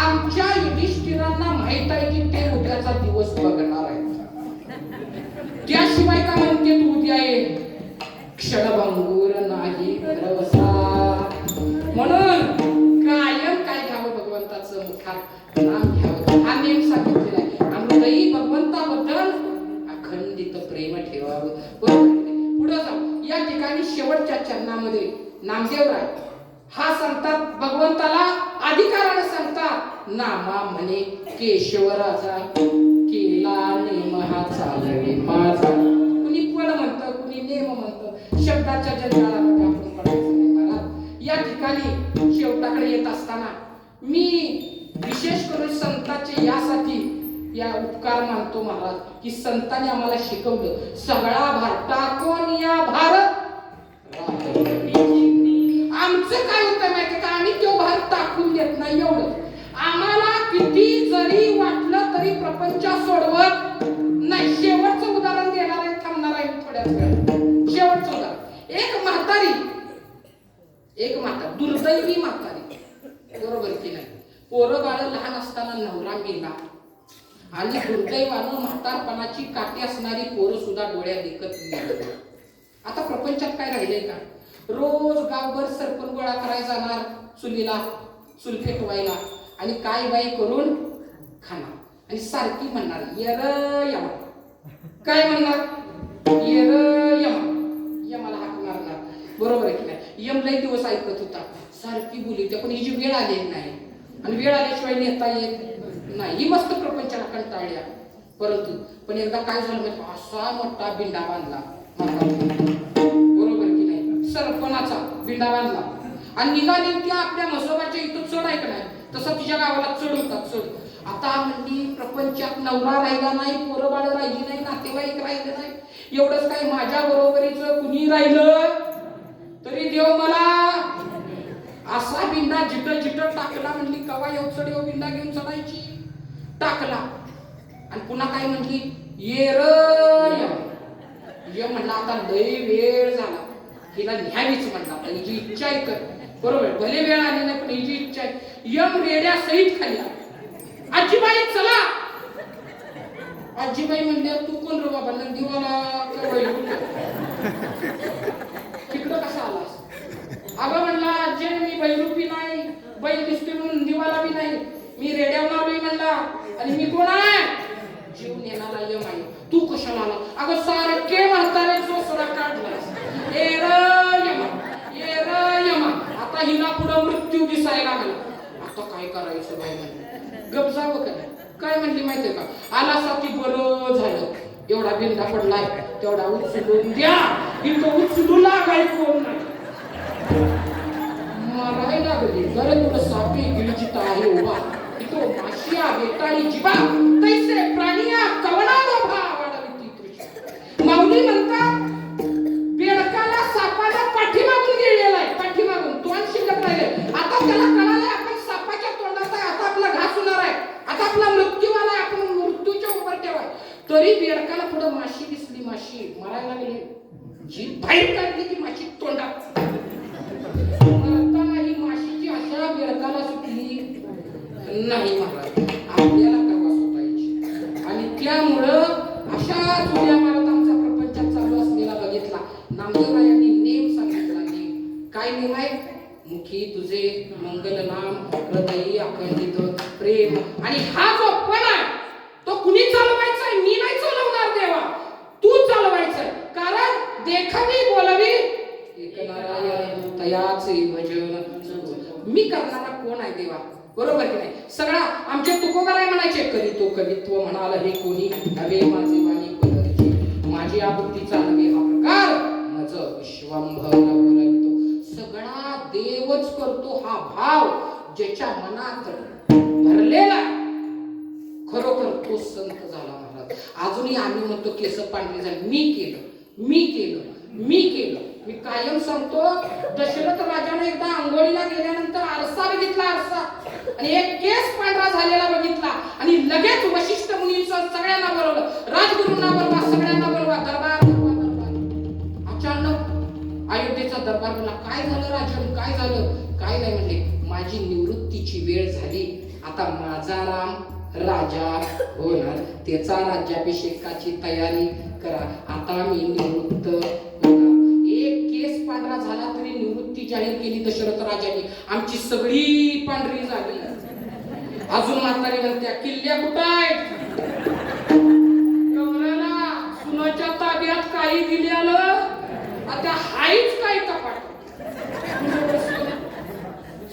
आमच्या युधिष्ठिरांना माहित आहे की ते उद्याचा दिवस बघणार आहे. त्याशिवाय का म्हणते तू उद्या ये? क्षणभंगूर नाही भरवसा. म्हणून कायम काय घ्यावं? भगवंताचं मुखात नाम घ्यावं. हा नेम सांगितलेला आहे. अमृतही भगवंताबद्दल अखंडित प्रेम ठेवावं. पुढे जाऊ. या ठिकाणी शेवटच्या चरणामध्ये नामदेवराय हा सांगतात, भगवंताला अधिकाराने सांगतात, नामा म्हणे केशवराजा केला नेम हा चालवे माझा. कुणी पण म्हणतं, कुणी नेम म्हणतं. शब्दाच्या जंजाळामध्ये आपण पडायचं नाही महाराज. या ठिकाणी शेवटाकडे येत असताना मी विशेष करून संतांचे यासाठी या उपकार मानतो महाराज, की संतांनी आम्हाला शिकवलं, सगळा भार टाकून या भारत. आमचं काय होतं माहिती का? आम्ही तो भार टाकून देत नाही. एवढं आम्हाला किती जरी वाटलं तरी प्रपंच सोडवत नाही. शेवटचं उदाहरण देणार आहे, थांबणार आहे थोड्याच वेळात. शेवटचं उदाहरण, एक म्हातारी दुर्दैवी म्हातारी, बरोबर की नाही? पोरं बाळ लहान असताना नवरा मेला आणि दुर्दैवानं म्हातारपणाची काठी असणारी पोरं सुद्धा डोळ्यात देखत नाही. आता प्रपंचात काय राहिलंय का? रोज गावभर सरपण गोळा करायला जाणार, चुलीला चूल पेटवायला, आणि काय बाई करून खाणार आणि सारखी म्हणणार यर यमा. काय म्हणणार? यर यमा. यमाला हाक मारणार. बरोबर आहे की नाही? यम लई दिवस ऐकत होता, सारखी बोली त्या, पण हिची वेळ आली नाही आणि वेळ आल्याशिवाय नेता येत नाही. ही मस्त प्रपंचाला कंटाळल्या. परंतु पण एकदा काय झालं माहिती? असा मोठा बिंडा बांधला, बरोबर की नाही? सरपणाचा बिंडा बांधला आणि निघाली त्या आपल्या म्हसोबाच्या इथं चढ आहे का नाही, तसं तिच्या गावाला चढ होता. चढ आता म्हणजे प्रपंचात नवरा राहिला नाही, पोरं बाळ राहिली नाही, नातेवाईक राहिले नाही. एवढंच काय, माझ्या बरोबरीचं कुणी राहिलं तरी देव मला असा बिंडा जिट टाकला. म्हणली कवा येऊ चढ येऊ बिंडा घेऊन चढायची. टाकला आणि पुन्हा काय म्हणली? ये र ये म्हणला. आता लय वेळ झाला, हिला न्यावीच म्हणला. आता हिची इच्छा आहे कर, बरोबर, भले वेळ आली नाही पण हिची इच्छा आहे. यम रेड्या सहित खाली आला. आजीबाई चला. आजीबाई म्हणल्या तू कोण रे बाबा? नंदीवाला तिकडं कसा आलास? अगं म्हणला आजी मी बैरूपी नाही, बैल दिसते म्हणून दिवाला बी नाही, मी रेड्यावर आलोय म्हणला. आणि मी कोण आहे? जीव नेणारा यम आहे. तू कशाला आला? अगं सारखे म्हातारे जोसरा काढला. ए र यमा, ए र यमा. आता हिला पुढं मृत्यू दिसायला लागला. आता काय करायचं बाई म्हणली. गप जावं का? काय म्हणली माहितीये का? आला साठी बरं झालं, एवढा बिंदा पडलाय तेवढा उचलून द्या. इथं उचलू लागाय कोण नाही. मारायला लागली. जरा तुला सापी गिळचित आहे उभा, इथं माशिया बेटाळी जिबा तैसे प्राणिया कवना लोभा वाढविती कृष्ण. माऊली म्हणतात बेडकाला सापाला पाठीमागून गिळलेला आहे, पाठीमागून तोंड शिल्लक राहिले. आता त्याला कळालंय आपण सापाच्या तोंडात आहे, आता आपला घास होणार आहे, आता आपला मृत्यू आलाय, आपण मृत्यूच्या उभर ठेवाय. तरी बेडकाला पुढं माशी दिसली, माशी मारायला गेली, जीभ बाहेर काढली की माशी तोंडात. मरताना ही माशीची आशा बेडकाला सुटली नाही महाराज. आपल्याला कवा सुटायची? आणि त्यामुळं अशा जुन्या मारत आमचा प्रपंचात चालू असलेला बघितला. नामदेवरायांनी नेम सांगितला. नेम काय नेम आहे? मुखी तुझे मंगल नाम, हृदयी अखंडित प्रेम. आणि हा जो पण आहे तो कुणी चालवायचा आहे? मी नाही चालवणार देवा, तू चालवायचं. कारण देखावी बोलावी एक नारायण तयाचे भजन. मी करणारा कोण आहे देवा? बरोबर की नाही? सगळा आमचे तुकोबाराय म्हणायचे करीतो कवित्व म्हणाल हे कोणी, हवे माझे वाणी कोणची, माझी आबुद्धीचा नवे हा प्रकार, मज विश्वंभर बोलवितो. सगळा देवच करतो हा भाव ज्याच्या मनात भरलेला खरोखर तो संत झाला महाराज. अजूनही आम्ही म्हणतो केस पांढरी झाली, मी केलं, मी केलं, मी केलं. मी कायम सांगतो, दशरथ राजाने एकदा आंघोळीला गेल्यानंतर आरसा बघितला, आरसा, आणि एक केस पांढरा झालेला बघितला. आणि लगेच वशिष्ठ मुनींचं सगळ्यांना बोलवलं, राजगुरूंना बोलवा, सगळ्यांना बोलवा, दरबार दरबार दरबार. अचानक अयोध्येचा दरबार बोलला, काय झालं राजन, काय झालं? काय नाही म्हणले, माझी निवृत्तीची वेळ झाली, आता माझा राम राजा होणार, त्याचा राज्याभिषेकाची तयारी करा, आता मी निवृत्त होणार. एक केस पांढरा झाला तरी निवृत्ती जाहीर केली दशरथ राजाने. आमची सगळी पांढरी झाली. अजून म्हातारी म्हणत्या किल्ल्या कुठं आहेत? कमरेला सुनाच्या ताब्यात काही दिल्यालं, आता हाईच काय कपाट.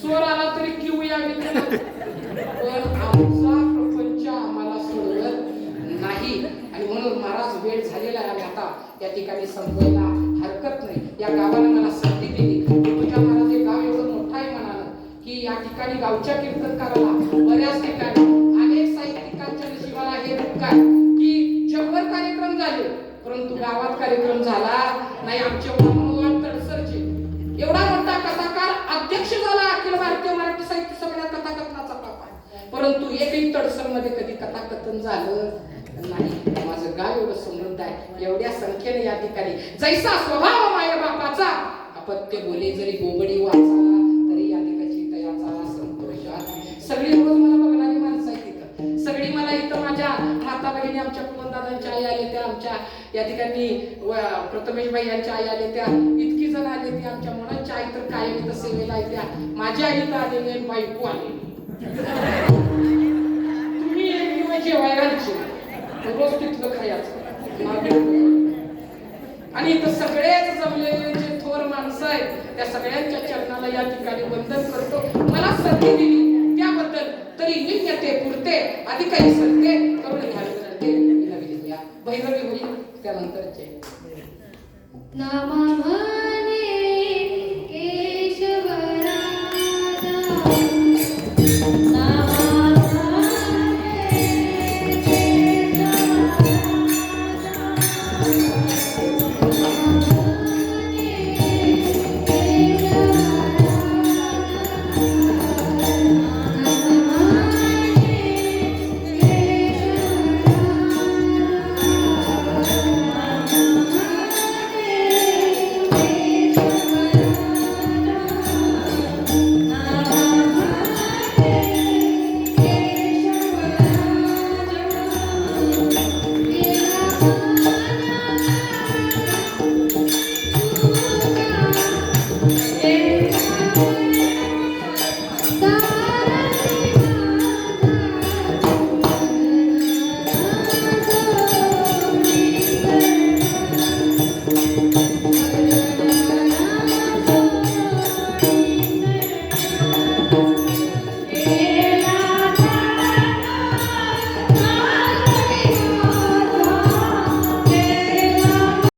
चोर आला तरी किव यावी. पण आमचा प्रपंच आम्हाला सोडत नाही. आणि म्हणून महाराज वेळ झालेला आहे, आता या ठिकाणी संपवायला हरकत नाही. या गावाने मला संधी दिली. तुझ्या महाराज हे गाव एवढं मोठं आहे म्हणाल की या ठिकाणी गावच्या कीर्तनकाराला बऱ्याच ठिकाणी अनेक साहित्यिकांच्या नशिबाला हे उपकार की जगभर कार्यक्रम झाले परंतु गावात कार्यक्रम झाला नाही. आमचे मनोहर तडसरचे एवढा मोठा कथाकार अध्यक्ष झाला अखिल भारतीय मराठी साहित्य संमेलनात कथाकथनाचा पापा, परंतु एकही तडसर मध्ये कधी कथाकथन झालं नाही. माझं गाव एवढं समृद्ध आहे, एवढ्या संख्येने या ठिकाणी जैसा स्वभाव माय बापाचा, अपत्य बोले जरी गोबडी वाचा तरी या ठिकाणी तयाचा संतोषात. सगळी रोज मला बघणारी माणसं आहेत तिथं, सगळी मला इथं माझ्या माता भगिनी, आमच्या कुलदादांच्या आई आले त्या, आमच्या या ठिकाणी प्रथमेशबाई यांच्या आई आले त्या, इतकी जण आले ते. आमच्या मुलांच्या आई तर कायम इथं सेवेला आहे त्या, माझी आई तर आलेली आहे, बायको आलेली. तुम्ही एक दिवस जेवाय घालचे रोज तिथलं खायचं. आणि इथं सगळेच जमलेले जे थोर माणसं आहेत त्या सगळ्यांच्या चरणाला या ठिकाणी वंदन करतो. मला संधी दिली त्याबद्दल तरी निम्य ते पुरते, अधिकारी सरते करून घ्यावे करते. भैरवी होईल त्यानंतर नामा